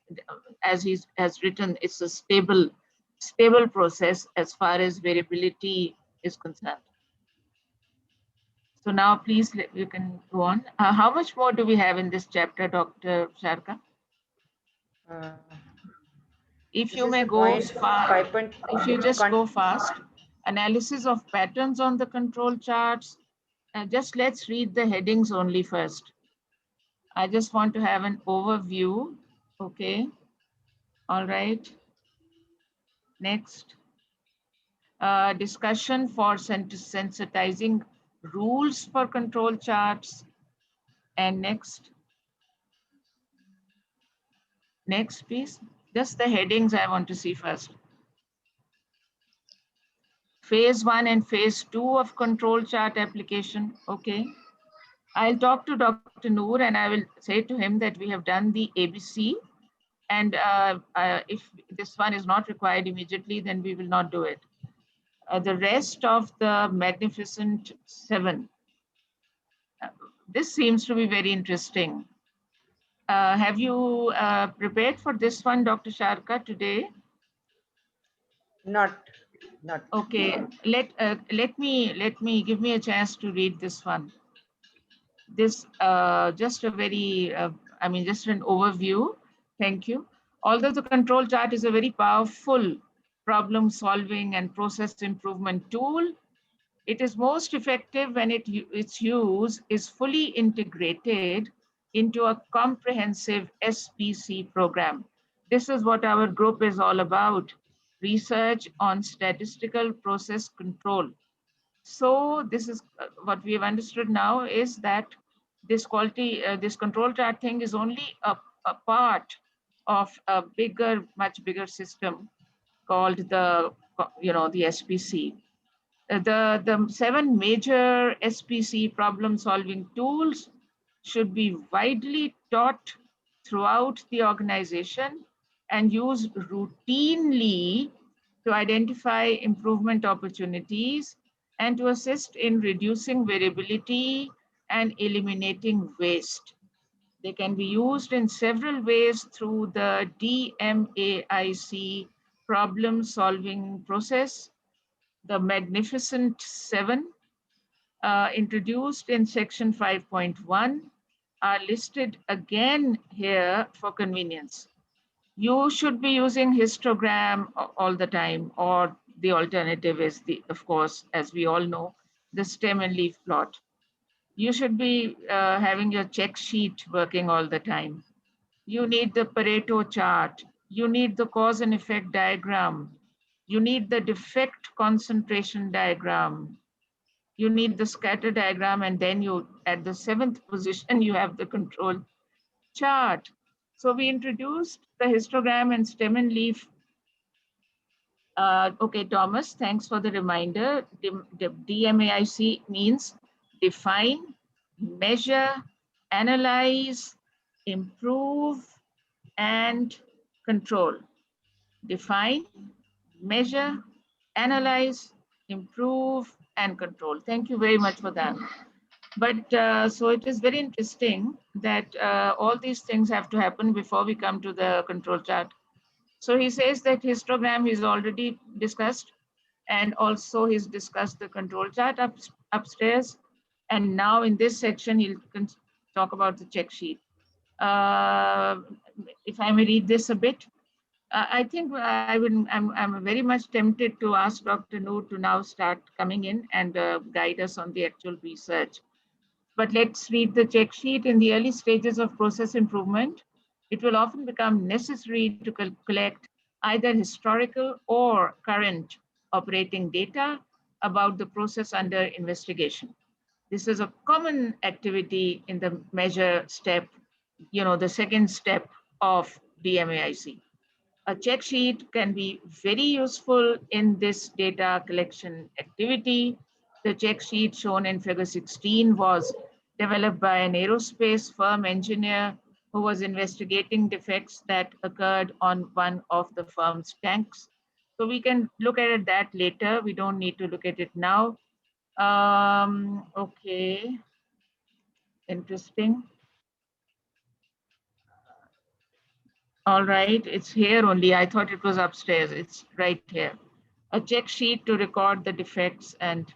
as he has written, it's a stable process as far as variability is concerned. So now, please, you can go on. How much more do we have in this chapter, Dr. Sharka? If you may go fast, if you just go fast, analysis of patterns on the control charts. Just let's read the headings only first. I just want to have an overview Okay, all right. Next, discussion for sensitizing rules for control charts. And next, please. Just the headings I want to see first. Phase 1 and phase 2 of control chart application. Okay. I'll talk to Dr. Noor and I will say to him that we have done the ABC. And if this one is not required immediately, then we will not do it. The rest of the Magnificent Seven. This seems to be very interesting. Have you prepared for this one, Dr. Sharka, today? Not. Okay, let me give me a chance to read this one. This just a very, just an overview. Thank you. Although the control chart is a very powerful problem solving and process improvement tool, it is most effective when its use is fully integrated into a comprehensive SPC program. This is what our group is all about, research on statistical process control. So this is what we have understood now is that this this control chart thing is only a part of a bigger, much bigger system called the SPC. The 7 major SPC problem solving tools should be widely taught throughout the organization and used routinely to identify improvement opportunities and to assist in reducing variability and eliminating waste. They can be used in several ways through the DMAIC problem solving process. The Magnificent Seven, introduced in section 5.1, are listed again here for convenience. You should be using histogram all the time, or the alternative is of course, as we all know, the stem and leaf plot. You should be having your check sheet working all the time. You need the Pareto chart. You need the cause and effect diagram. You need the defect concentration diagram. You need the scatter diagram, and then at the 7th position, you have the control chart. So we introduced the histogram and stem and leaf. Okay, Thomas, thanks for the reminder. The DMAIC means define, measure, analyze, improve, and control. Define, measure, analyze, improve, and control. Thank you very much for that. But so it is very interesting that all these things have to happen before we come to the control chart. So he says that histogram he's already discussed, and also he's discussed the control chart upstairs. And now in this section, he'll talk about the check sheet. If I may read this a bit. I think I'm very much tempted to ask Dr. Noor to now start coming in and guide us on the actual research. But let's read the check sheet. In the early stages of process improvement, it will often become necessary to collect either historical or current operating data about the process under investigation. This is a common activity in the measure step, the second step of DMAIC. A check sheet can be very useful in this data collection activity. The check sheet shown in figure 16 was developed by an aerospace firm engineer who was investigating defects that occurred on one of the firm's tanks. So we can look at that later. We don't need to look at it now. Okay, interesting. All right, it's here only. I thought it was upstairs. It's right here. A check sheet to record the defects and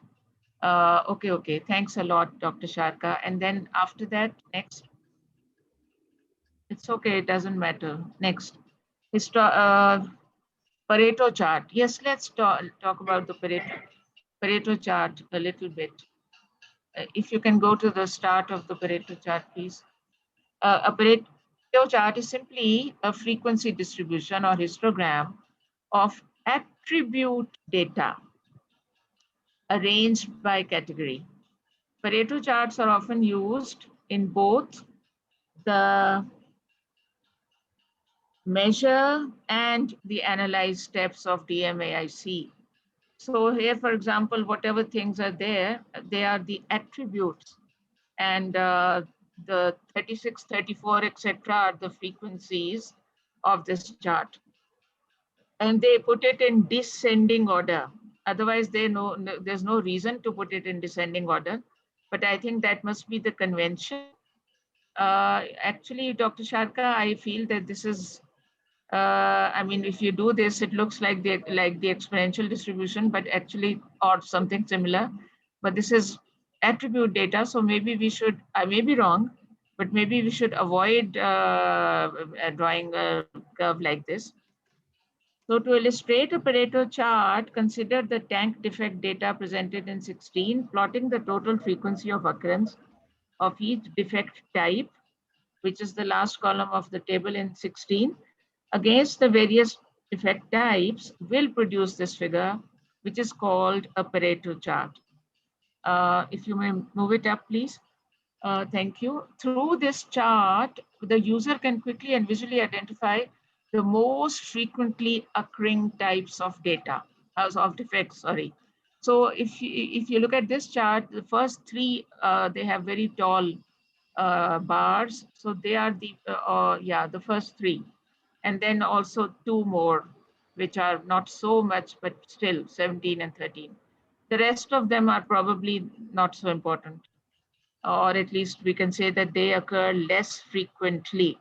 okay. Thanks a lot, Dr. Sharka. And then after that, next. It's okay, it doesn't matter. Next. Pareto chart. Yes, let's talk about the Pareto chart a little bit. If you can go to the start of the Pareto chart, please. Pareto chart is simply a frequency distribution or histogram of attribute data arranged by category. Pareto charts are often used in both the measure and the analyze steps of DMAIC. So here, for example, whatever things are there, they are the attributes, and the 36, 34, etc. are the frequencies of this chart. And they put it in descending order. Otherwise, there's no reason to put it in descending order. But I think that must be the convention. Actually, Dr. Sharka, I feel that this is, I mean, if you do this, it looks like the exponential distribution, but actually, or something similar. But this is attribute data, so maybe we should, I may be wrong, but maybe we should avoid drawing a curve like this. So to illustrate a Pareto chart, consider the tank defect data presented in 16, plotting the total frequency of occurrence of each defect type, which is the last column of the table in 16, against the various defect types will produce this figure, which is called a Pareto chart. If you may move it up, please. Thank you. Through this chart, the user can quickly and visually identify the most frequently occurring types of data, of defects, sorry. So if you look at this chart, the first three, they have very tall bars. So they are the first three. And then also two more, which are not so much, but still 17 and 13. The rest of them are probably not so important, or at least we can say that they occur less frequently.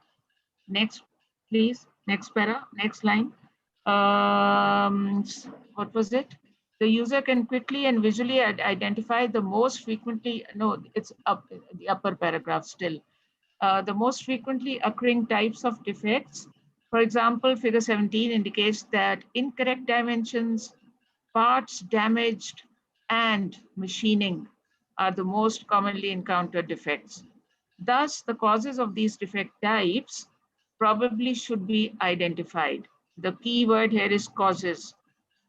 Next, please, next para, next line. What was it? The user can quickly and visually identify the most frequently, no, it's up, the upper paragraph still. The most frequently occurring types of defects. For example, figure 17 indicates that incorrect dimensions, parts damaged, and machining are the most commonly encountered defects. Thus, the causes of these defect types probably should be identified. The key word here is causes.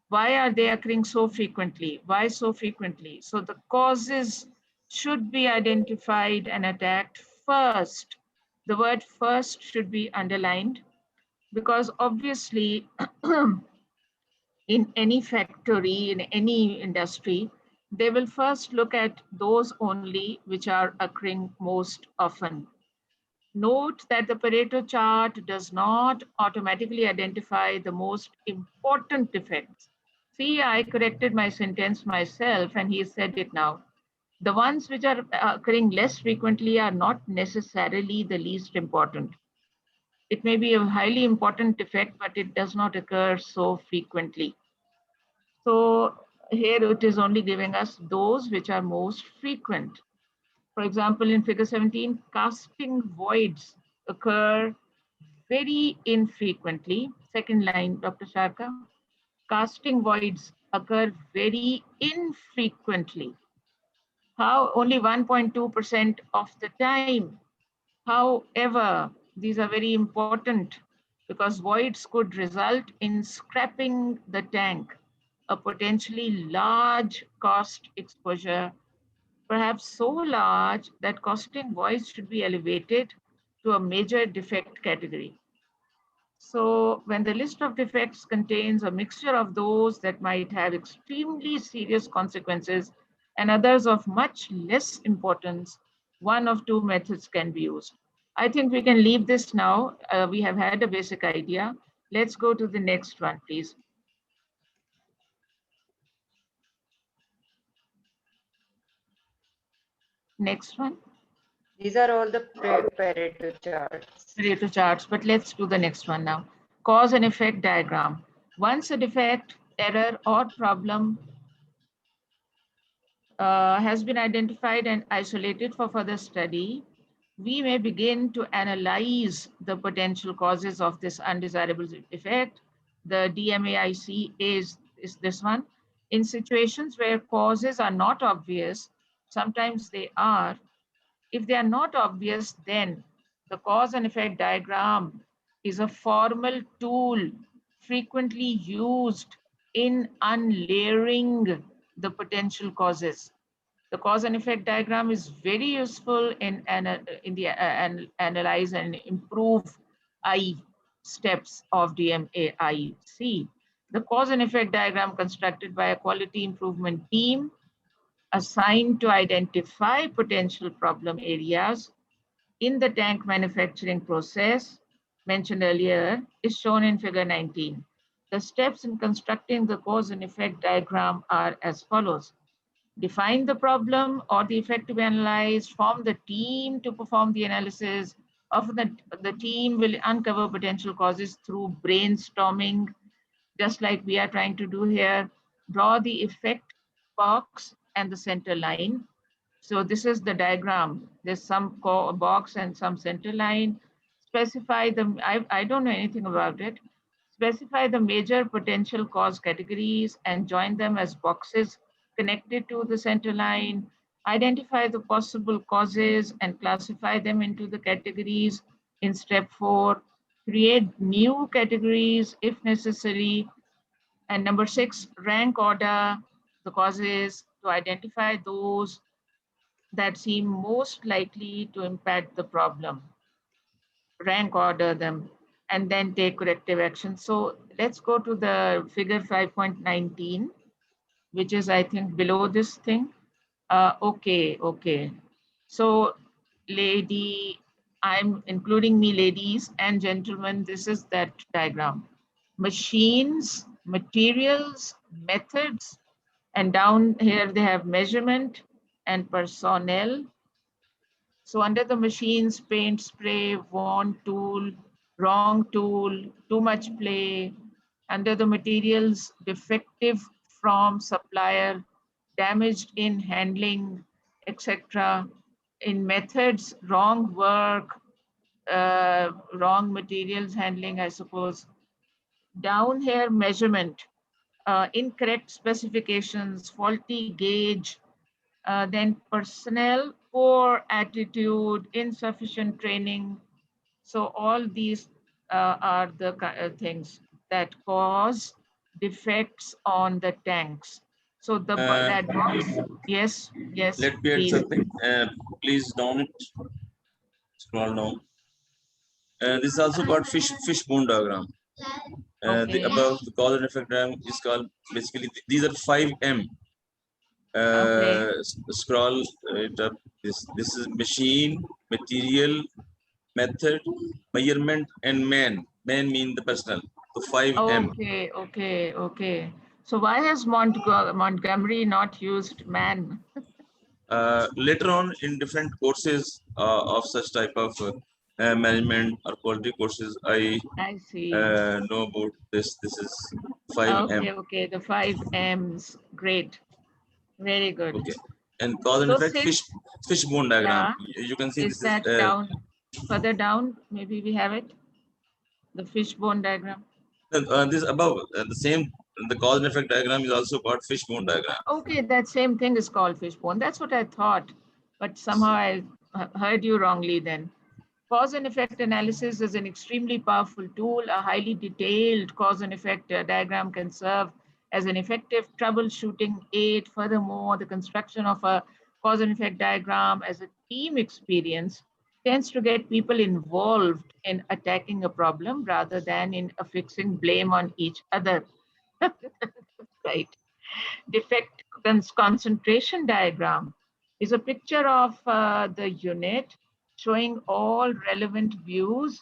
Why are they occurring so frequently? Why so frequently? So the causes should be identified and attacked first. The word first should be underlined because obviously in any factory, in any industry, they will first look at those only which are occurring most often. Note that the Pareto chart does not automatically identify the most important defects. See, I corrected my sentence myself and he said it now. The ones which are occurring less frequently are not necessarily the least important. It may be a highly important defect, but it does not occur so frequently. So here it is only giving us those which are most frequent. For example, in figure 17, casting voids occur very infrequently. Second line, Dr. Sharka. Casting voids occur very infrequently. How? Only 1.2% of the time. However, these are very important because voids could result in scrapping the tank, a potentially large cost exposure, perhaps so large that casting voids should be elevated to a major defect category. So when the list of defects contains a mixture of those that might have extremely serious consequences and others of much less importance, one of two methods can be used. I think we can leave this now. We have had a basic idea. Let's go to the next one, please. Next one. These are all the Pareto charts. Pareto charts, but let's do the next one now. Cause and effect diagram. Once a defect, error, or problem has been identified and isolated for further study, we may begin to analyze the potential causes of this undesirable effect. The DMAIC is this one. In situations where causes are not obvious, sometimes they are. If they are not obvious, then The cause and effect diagram is a formal tool frequently used in unlayering the potential causes. The cause and effect diagram is very useful in analyze and improve I steps of DMAIC. The cause and effect diagram constructed by a quality improvement team assigned to identify potential problem areas in the tank manufacturing process mentioned earlier is shown in figure 19. The steps in constructing the cause and effect diagram are as follows. Define the problem or the effect to be analyzed, form the team to perform the analysis. Often the team will uncover potential causes through brainstorming, just like we are trying to do here. Draw the effect box and the center line. So this is the diagram. There's some box and some center line. Specify the, I don't know anything about it. Specify the major potential cause categories and join them as boxes connected to the center line. Identify the possible causes and classify them into the categories in step 4. Create new categories if necessary. And number 6, rank order the causes to identify those that seem most likely to impact the problem. Rank order them and then take corrective action. So let's go to the figure 5.19, which is, I think, below this thing. Okay. So I'm including me, ladies and gentlemen, this is that diagram. Machines, materials, methods, and down here they have measurement and personnel. So under the machines, paint, spray, worn tool, wrong tool, too much play. Under the materials, defective from supplier, damaged in handling, etc. In methods, wrong work, wrong materials handling, I suppose. Down here, measurement, incorrect specifications, faulty gauge, then personnel, poor attitude, insufficient training. So all these are the things that cause defects on the tanks. So the that box, yes, Let me add please. something. Please down it. Scroll down. This is also called fishbone diagram. Okay. The above the cause and effect diagram is called basically these are 5M. Okay. Scroll it up. This is machine, material, method, measurement, and man. Man mean the personal. So 5M. Okay. So why has Montgomery not used man? Later on in different courses of such type of management or quality courses, I see. know about this. This is 5M. Okay. The 5 M's. Great. Very good. Okay. And cause and So effect fishbone diagram. You can see is this that is down, further down, maybe we have it, the fishbone diagram. this above the same. The cause and effect diagram is also called fishbone diagram. Okay, that same thing is called fishbone. That's what I thought, but somehow I heard you wrongly then. Cause and effect analysis is an extremely powerful tool. A highly detailed cause and effect diagram can serve as an effective troubleshooting aid. Furthermore, the construction of a cause and effect diagram as a team experience tends to get people involved in attacking a problem rather than in affixing blame on each other. Right. Defect concentration diagram is a picture of the unit showing all relevant views.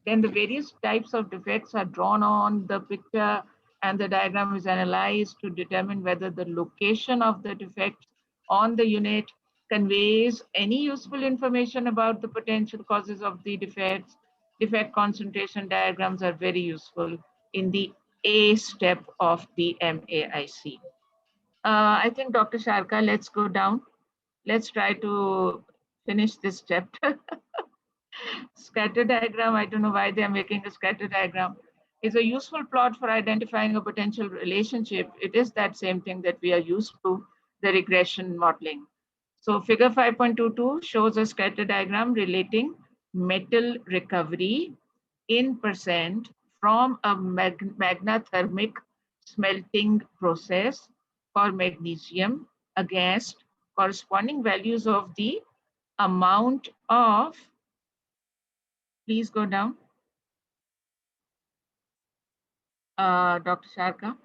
Then the various types of defects are drawn on the picture and the diagram is analyzed to determine whether the location of the defects on the unit conveys any useful information about the potential causes of the defects. Defect concentration diagrams are very useful in the A step of the MAIC. I think Dr. Sharka, let's go down. Let's try to finish this chapter. Scatter diagram, I don't know why they're making a scatter diagram. It's a useful plot for identifying a potential relationship. It is that same thing that we are used to, the regression modeling. So figure 5.22 shows a scatter diagram relating metal recovery in percent from a magnetothermic smelting process for magnesium against corresponding values of the amount of, please go down, Dr. Sharka.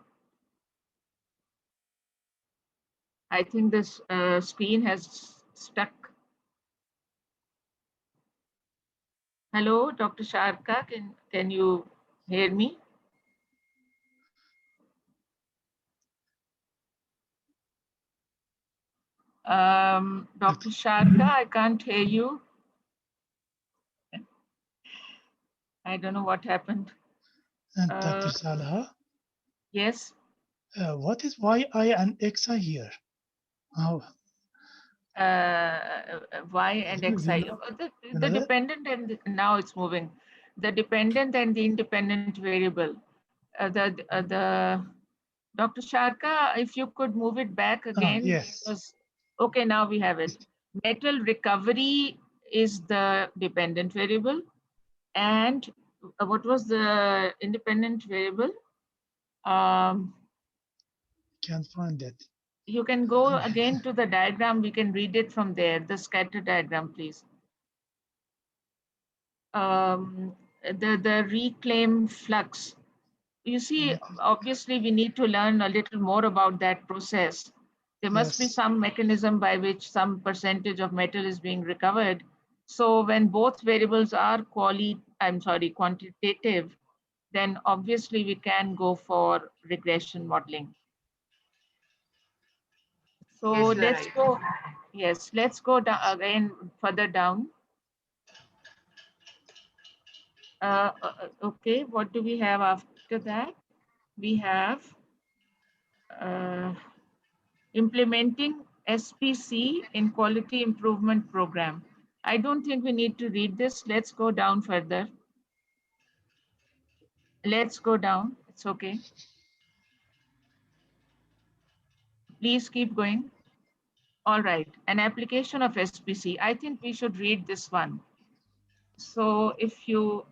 I think this screen has stuck. Hello, Dr. Sharka, can you hear me? Dr. Sharka, I can't hear you. I don't know what happened. And Dr. Salha, Yes. what is Y, I, and XI here? Oh, Y and Xi. The dependent and now it's moving. The dependent and the independent variable. The Dr. Sharka, if you could move it back again. yes. Because, okay, now we have it. Metal recovery is the dependent variable. And what was the independent variable? Can't find it. You can go again to the diagram. We can read it from there. The scatter diagram, please. The reclaim flux. You see, obviously, we need to learn a little more about that process. There must be some mechanism by which some percentage of metal is being recovered. So when both variables are quantitative, then obviously we can go for regression modeling. So let's go. Yes, let's go down again further down. Okay, what do we have after that? We have implementing SPC in quality improvement program. I don't think we need to read this. Let's go down further. Let's go down. It's okay. Please keep going. All right, an application of SPC. I think we should read this one. So if you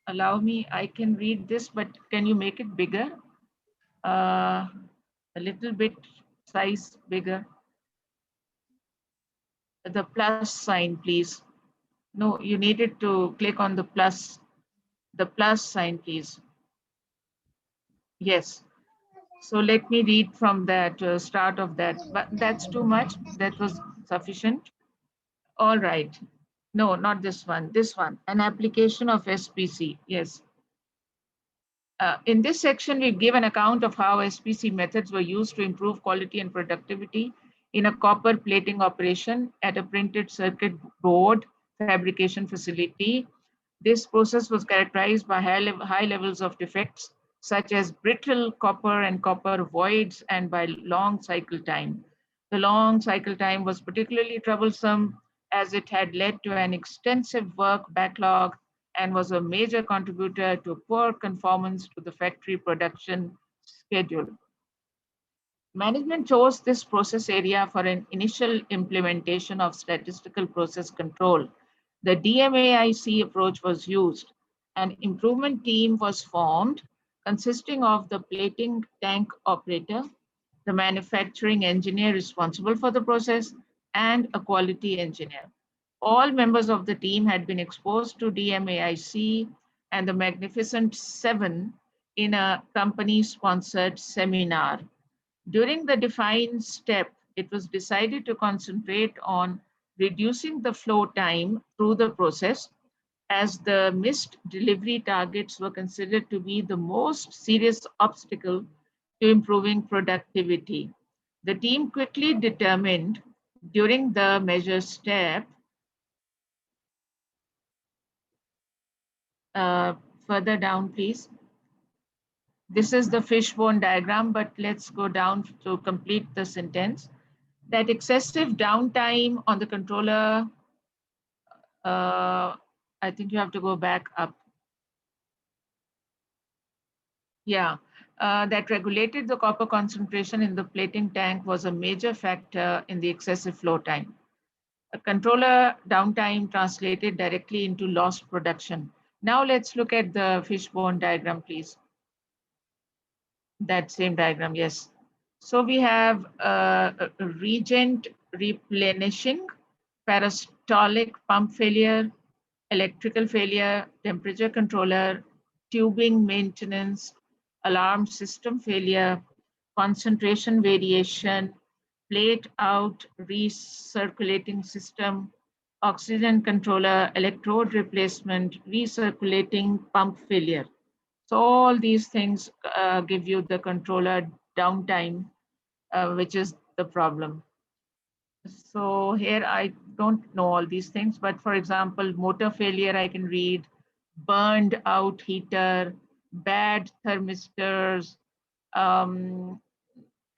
allow me, I can read this, but can you make it bigger? A little bit size bigger. The plus sign, please. No, you needed to click on the plus sign, please. Yes. So let me read from that start of that, but that's too much. That was sufficient. All right. No, not this one. This one, an application of SPC. Yes. In this section, we give an account of how SPC methods were used to improve quality and productivity in a copper plating operation at a printed circuit board fabrication facility. This process was characterized by high levels of defects, such as brittle copper and copper voids, and by long cycle time. The long cycle time was particularly troublesome as it had led to an extensive work backlog and was a major contributor to poor conformance to the factory production schedule. Management chose this process area for an initial implementation of statistical process control. The DMAIC approach was used. An improvement team was formed consisting of the plating tank operator, the manufacturing engineer responsible for the process, and a quality engineer. All members of the team had been exposed to DMAIC and the Magnificent Seven in a company-sponsored seminar. During the define step, it was decided to concentrate on reducing the flow time through the process, as the missed delivery targets were considered to be the most serious obstacle to improving productivity. The team quickly determined during the measure step, further down, please. This is the fishbone diagram, but let's go down to complete the sentence. That excessive downtime on the controller, I think you have to go back up. Yeah, that regulated the copper concentration in the plating tank was a major factor in the excessive flow time. A controller downtime translated directly into lost production. Now let's look at the fishbone diagram, please. That same diagram, yes. So we have a reagent replenishing, peristaltic pump failure, electrical failure, temperature controller, tubing maintenance, alarm system failure, concentration variation, plate out recirculating system, oxygen controller, electrode replacement, recirculating pump failure. So all these things give you the controller downtime, which is the problem. So here I don't know all these things, but for example, motor failure, I can read burned out heater, bad thermistors,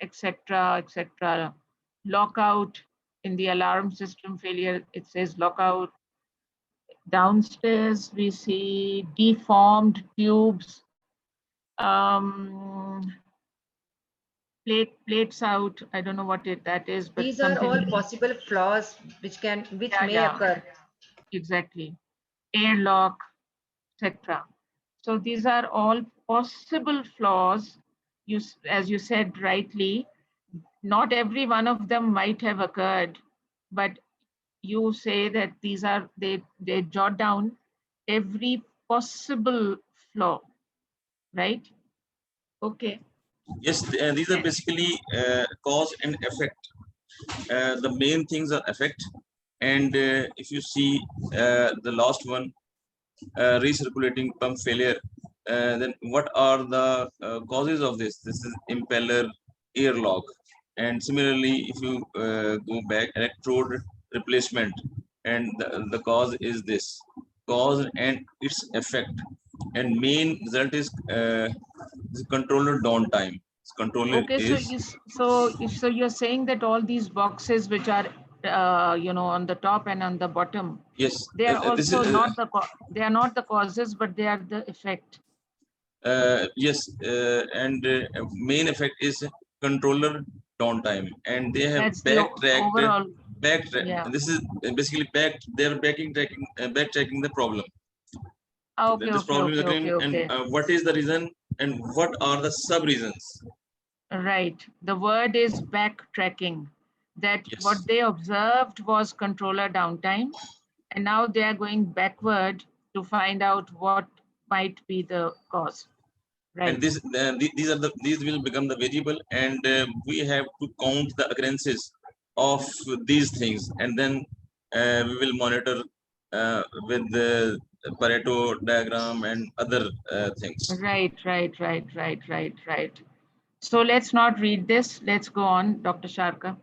etc., etc. Lockout in the alarm system failure, it says lockout. Downstairs, we see deformed tubes, plates out. I don't know what that is, but These are all possible flaws which may occur. Exactly. Airlock, etc. So these are all possible flaws. As you said rightly, not every one of them might have occurred, but you say that these are, they jot down every possible flaw, right? Okay. Yes, these are basically cause and effect. The main things are effect, and if you see the last one, recirculating pump failure, then what are the causes of this? This is impeller airlock, and similarly, if you go back, electrode replacement, and the cause is this cause and its effect, and main result is the controller downtime. Controller Okay, is so you're saying that all these boxes which are on the top and on the bottom, yes. they are This also is they are not the causes, but they are the effect. yes, and main effect is controller downtime, and they have That's the backtracked. overall. Backtrack. Yeah. This is basically they're backtracking the problem. Okay, This problem is occurring, and what is the reason, and what are the sub reasons? Right. The word is backtracking. That Yes. what they observed was controller downtime, and now they are going backward to find out what might be the cause. Right. And these will become the variable, and we have to count the occurrences of these things, and then we will monitor with the Pareto diagram and other things. Right. So let's not read this. Let's go on, Dr. Sharka.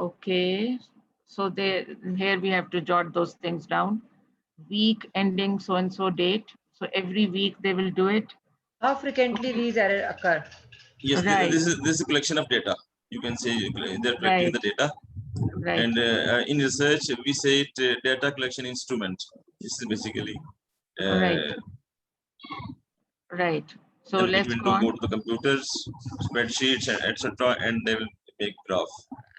Okay. So here we have to jot those things down. Week ending so and so date. So every week they will do it. How frequently these errors occur? Yes, Right. this is a collection of data. You can say they're collecting the data. Right. And in research, we say it data collection instrument. This is basically right. So then let's it will go to the computers, spreadsheets, etc., and they will make graph.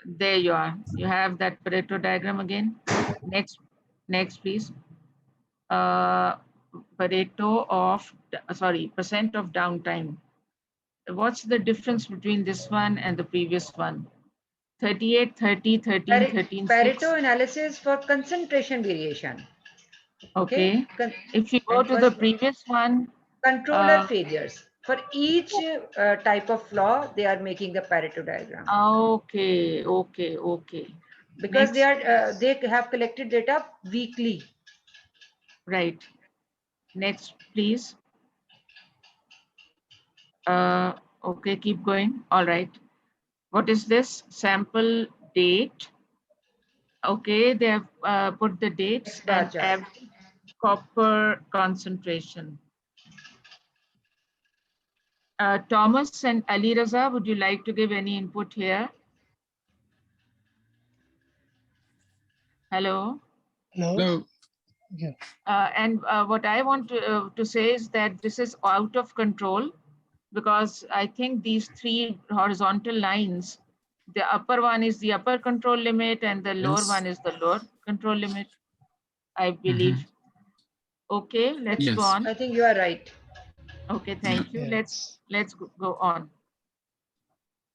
There you are. You have that Pareto diagram again. Next, please. Pareto of, percent of downtime. What's the difference between this one and the previous one? 38, 30, 13, 13, 6. Pareto analysis for concentration variation. Okay. If you go to the previous one, controller failures. For each type of flaw, they are making the Pareto diagram. Okay. Because they have collected data weekly. Right. Next, please. Okay, keep going. All right. What is this? Sample date. Okay, they have put the dates and copper concentration. Thomas and Ali Raza, would you like to give any input here? Hello. Hello. Yeah. And what I want to say is that this is out of control, because I think these three horizontal lines The upper one is the upper control limit and the lower Yes. one is the lower control limit, I believe. Okay, let's go Yes. on. I think you are right. Okay, thank you. Yes. Let's go on.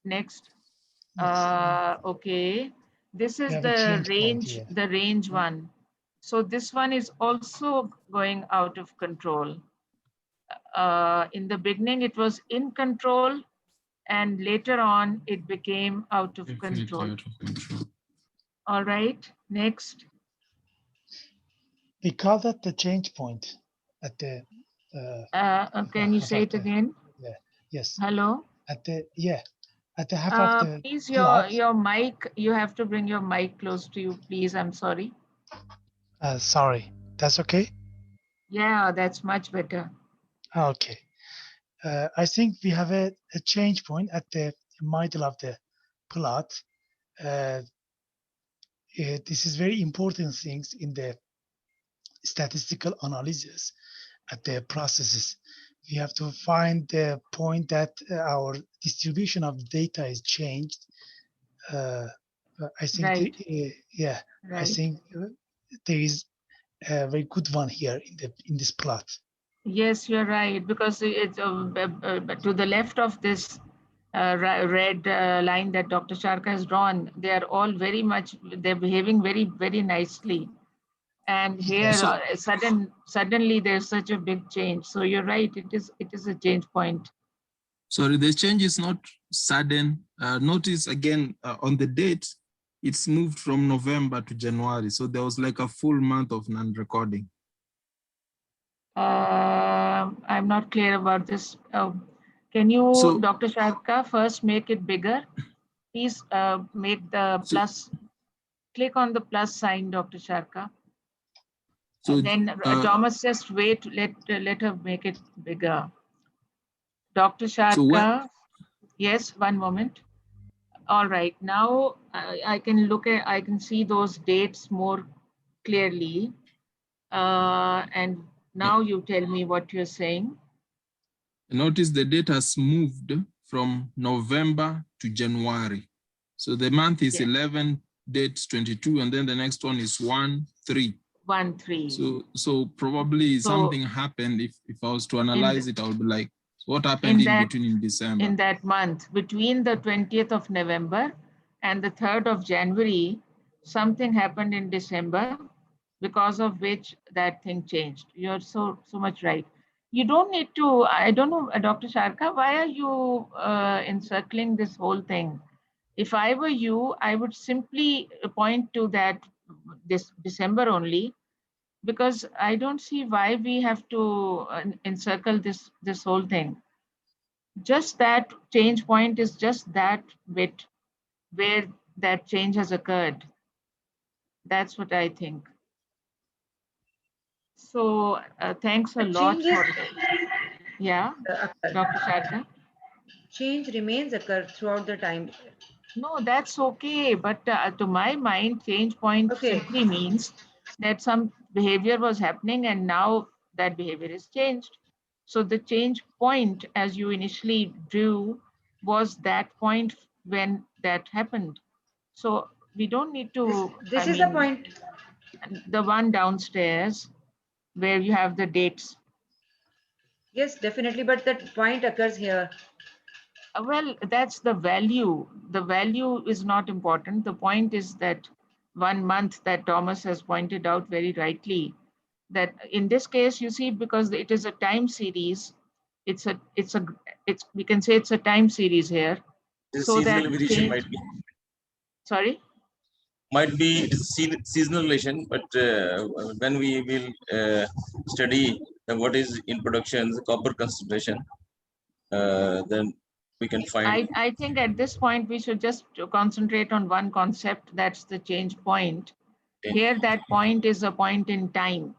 Next. Next. Okay, this We is have a change point here. the range one. So this one is also going out of control. In the beginning, it was in control, and later on, it became out of Definitely control. out of control. All right, next. We call that the change point at the. Can you half say of it the- again? Yeah. Yes. Hello. At the at the half of the Please, plot. your mic. You have to bring your mic close to you, please. I'm sorry. Sorry, that's okay. Yeah, that's much better. Okay. I think we have a change point at the middle of the plot. This is very important things in the statistical analysis at the processes. We have to find the point that our distribution of data is changed. I think, Right. yeah, I Right. think there is a very good one here in this plot. Yes, you're right, because it's to the left of this red line that Dr. Sharka has drawn, they are all they're behaving very, very nicely. And here, So- suddenly there's such a big change. So you're right, it is a change point. Sorry, the change is not sudden. Notice again on the date, it's moved from November to January. So there was like a full month of non-recording. I'm not clear about this. Can you, So- Dr. Sharka, first make it bigger? Please make the So- plus, click on the plus sign, Dr. Sharka. So And then Thomas, just wait, let her make it bigger. Dr. Sharka, yes, one moment. All right, now I can see those dates more clearly. And now you tell me what you're saying. notice the date has moved from November to January. So the month is 11, date 22, and then the next one is 1-3. 1-3. So probably something happened. If I was to analyze it, I would be like, what happened in between in December? In that month, between the 20th of November and the 3rd of January, something happened in December, because of which that thing changed. You're so much right. You don't need to, I don't know, Dr. Sharka, why are you encircling this whole thing? If I were you, I would simply point to that this December only, because I don't see why we have to encircle this whole thing. Just that change point is just that bit where that change has occurred. That's what I think. So thanks a The lot changes for yeah, Dr. Sharka. change remains occur throughout the time. No, that's okay. But to my mind, change point simply means that some behavior was happening and now that behavior is changed. So the change point, as you initially drew, was that point when that happened. So we don't need to, This is the point. The one downstairs where you have the dates. Yes, definitely, but that point occurs here. Well, that's the value. The value is not important. The point is that 1 month that Thomas has pointed out very rightly, that in this case, you see, because it is a time series, we can say it's a time series here. The So seasonal that variation might be. Sorry? Might be it is seasonal relation, but when we will study what is in production, the copper concentration, then we can find. I think at this point, we should just concentrate on one concept, that's the change point. Here, that point is a point in time.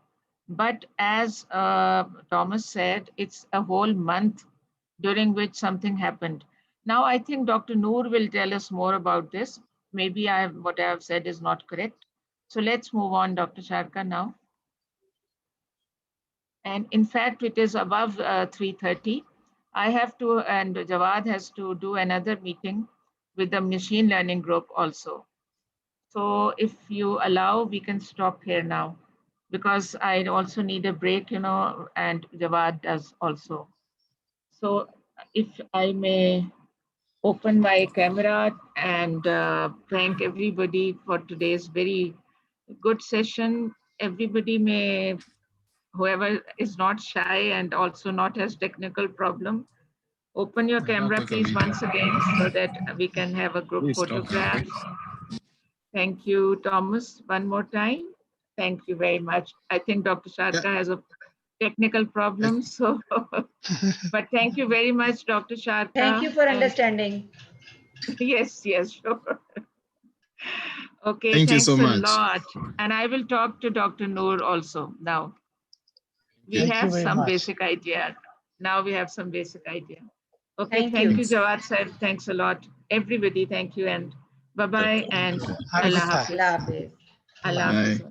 But as Thomas said, it's a whole month during which something happened. Now, I think Dr. Noor will tell us more about this. Maybe what I have said is not correct. So let's move on, Dr. Sharka, now. And in fact, it is above 3:30. I have to, and Jawad has to do another meeting. with the machine learning group also. So if you allow, we can stop here now, because I also need a break, you know, and Jawad does also. So if I may open my camera and thank everybody for today's very good session. Everybody may, whoever is not shy and also not has technical problem, open your camera please once again so that we can have a group Please stop. photograph. Thank you, Thomas, one more time. Thank you very much. I think Dr. Sharka has a technical problem, so, but thank you very much, Dr. Sharka. Thank you for and- understanding. Yes, sure. Okay, Thank you thanks so a much. lot. And I will talk to Dr. Noor also now. We Thank you have very some much. basic idea. Now we have some basic idea. Okay, Thank thank you. you, Jawad sir. Thanks a lot. Everybody, thank you, and bye-bye, and Have a Allah good time. Hafiz. Allah Hafiz. Allah Bye. Hafiz.